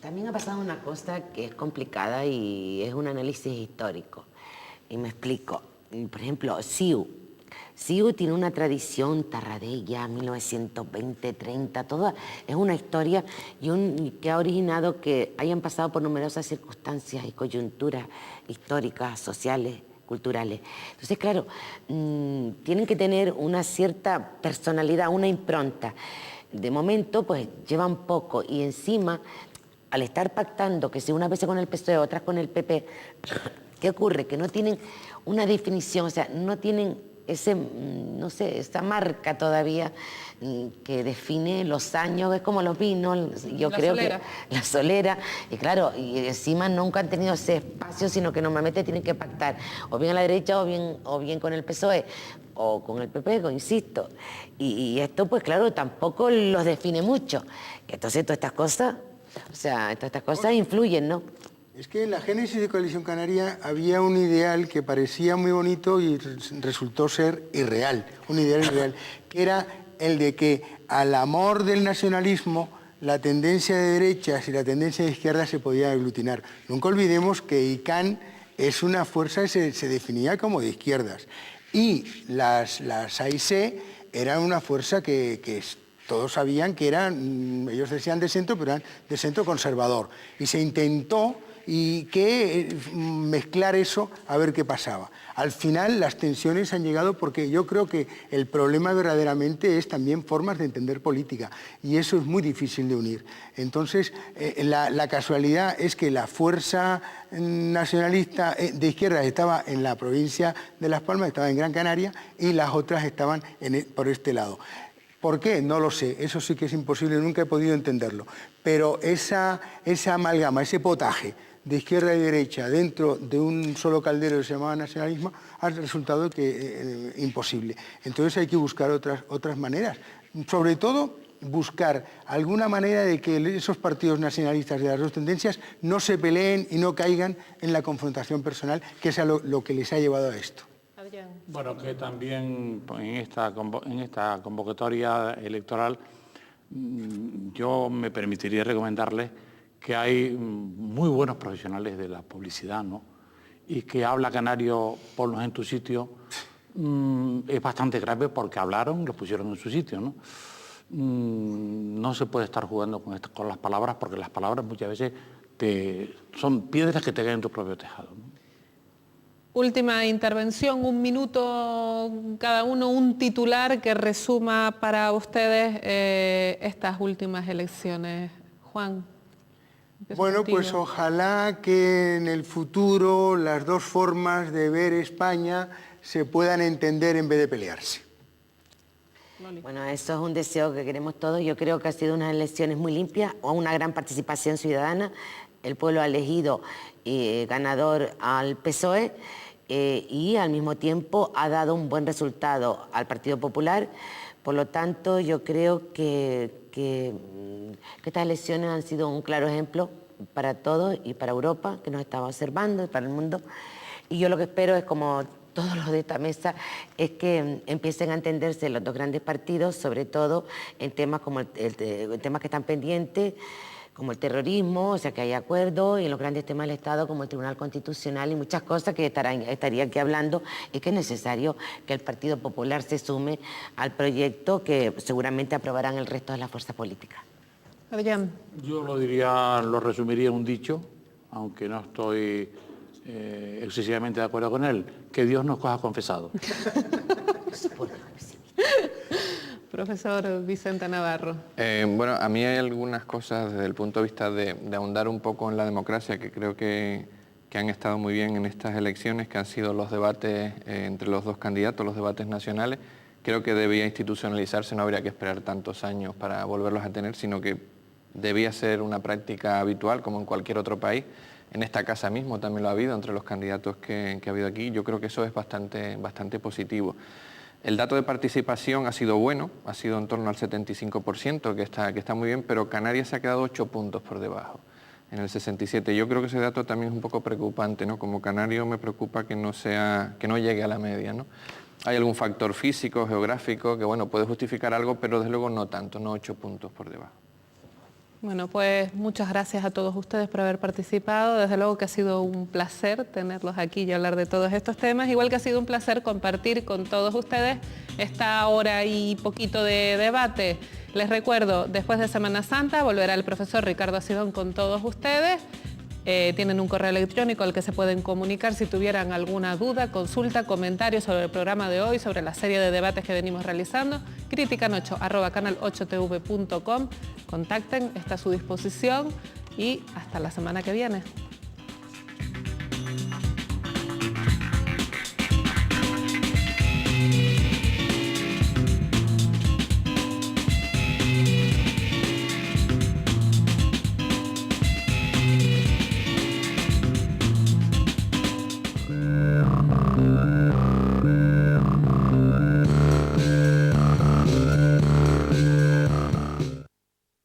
[SPEAKER 4] También ha pasado una cosa que es complicada y es un análisis histórico. Y me explico. Por ejemplo, CiU. CiU tiene una tradición, Tarradella, 1920-30, toda es una historia que ha originado que hayan pasado por numerosas circunstancias y coyunturas históricas, sociales, culturales. Entonces, claro, tienen que tener una cierta personalidad, una impronta. De momento, pues llevan poco y encima, al estar pactando, que si unas veces con el PSOE, otras con el PP, ¿qué ocurre? Que no tienen una definición, o sea, no tienen ese, no sé, esa marca todavía que define los años, es como los vinos, yo creo que la solera, y claro, y encima nunca han tenido ese espacio, sino que normalmente tienen que pactar, o bien a la derecha o bien con el PSOE, o con el PP, insisto, y esto pues claro, tampoco los define mucho, entonces todas estas cosas, o sea, todas estas cosas influyen, ¿no?
[SPEAKER 3] Es que en la génesis de Coalición Canaria había un ideal que parecía muy bonito y resultó ser irreal, un ideal irreal, que era el de que al amor del nacionalismo la tendencia de derechas y la tendencia de izquierdas se podían aglutinar. Nunca olvidemos que ICANN es una fuerza que se definía como de izquierdas y las AIC eran una fuerza que todos sabían que eran, ellos decían de centro, pero eran de centro conservador. Y se intentó mezclar eso a ver qué pasaba. Al final las tensiones han llegado porque yo creo que el problema verdaderamente es también formas de entender política y eso es muy difícil de unir. Entonces la casualidad es que la fuerza nacionalista de izquierda estaba en la provincia de Las Palmas, estaba en Gran Canaria y las otras estaban por este lado. ¿Por qué? No lo sé, eso sí que es imposible, nunca he podido entenderlo. Pero esa amalgama, ese potaje de izquierda y derecha dentro de un solo caldero que se llamaba nacionalismo ha resultado imposible. Entonces hay que buscar otras maneras. Sobre todo buscar alguna manera de que esos partidos nacionalistas de las dos tendencias no se peleen y no caigan en la confrontación personal, que es lo que les ha llevado a esto.
[SPEAKER 2] Bueno, que también en esta convocatoria electoral yo me permitiría recomendarles que hay muy buenos profesionales de la publicidad, ¿no? Y que Habla Canario, ponlos en tu sitio, es bastante grave porque hablaron y los pusieron en su sitio, ¿no? No se puede estar jugando con las palabras porque las palabras muchas veces son piedras que te caen en tu propio tejado, ¿no?
[SPEAKER 1] Última intervención, 1 minuto cada uno, un titular que resuma para ustedes estas últimas elecciones. Juan.
[SPEAKER 3] Bueno, pues ojalá que en el futuro las dos formas de ver España se puedan entender en vez de pelearse.
[SPEAKER 4] Bueno, eso es un deseo que queremos todos. Yo creo que ha sido unas elecciones muy limpias, o una gran participación ciudadana. El pueblo ha elegido ganador al PSOE y al mismo tiempo ha dado un buen resultado al Partido Popular. Por lo tanto, yo creo que estas elecciones han sido un claro ejemplo para todos y para Europa, que nos estaba observando, y para el mundo. Y yo lo que espero es, como todos los de esta mesa, es que empiecen a entenderse los dos grandes partidos, sobre todo en temas como temas que están pendientes, como el terrorismo, o sea, que hay acuerdo, y en los grandes temas del Estado, como el Tribunal Constitucional y muchas cosas que estaría aquí hablando, y que es necesario que el Partido Popular se sume al proyecto que seguramente aprobarán el resto de las fuerzas políticas.
[SPEAKER 1] Adrián.
[SPEAKER 2] Yo lo resumiría en un dicho, aunque no estoy excesivamente de acuerdo con él, que Dios nos coja confesado.
[SPEAKER 1] profesor Vicente Navarro?
[SPEAKER 5] Bueno, a mí hay algunas cosas desde el punto de vista de ahondar un poco en la democracia que creo que han estado muy bien en estas elecciones, que han sido los debates entre los dos candidatos, los debates nacionales. Creo que debía institucionalizarse, no habría que esperar tantos años para volverlos a tener, sino que debía ser una práctica habitual como en cualquier otro país. En esta casa mismo también lo ha habido entre los candidatos que ha habido aquí. Yo creo que eso es bastante positivo. El dato de participación ha sido bueno, ha sido en torno al 75%, que está muy bien, pero Canarias se ha quedado 8 puntos por debajo, en el 67%. Yo creo que ese dato también es un poco preocupante, ¿no? Como canario me preocupa que no llegue a la media, ¿no? Hay algún factor físico, geográfico, que bueno, puede justificar algo, pero desde luego no tanto, no 8 puntos por debajo.
[SPEAKER 1] Bueno, pues muchas gracias a todos ustedes por haber participado. Desde luego que ha sido un placer tenerlos aquí y hablar de todos estos temas, igual que ha sido un placer compartir con todos ustedes esta hora y poquito de debate. Les recuerdo, después de Semana Santa volverá el profesor Ricardo Acidón con todos ustedes. Tienen un correo electrónico al que se pueden comunicar si tuvieran alguna duda, consulta, comentario sobre el programa de hoy, sobre la serie de debates que venimos realizando. critican8@canal8tv.com. Contacten, está a su disposición y hasta la semana que viene.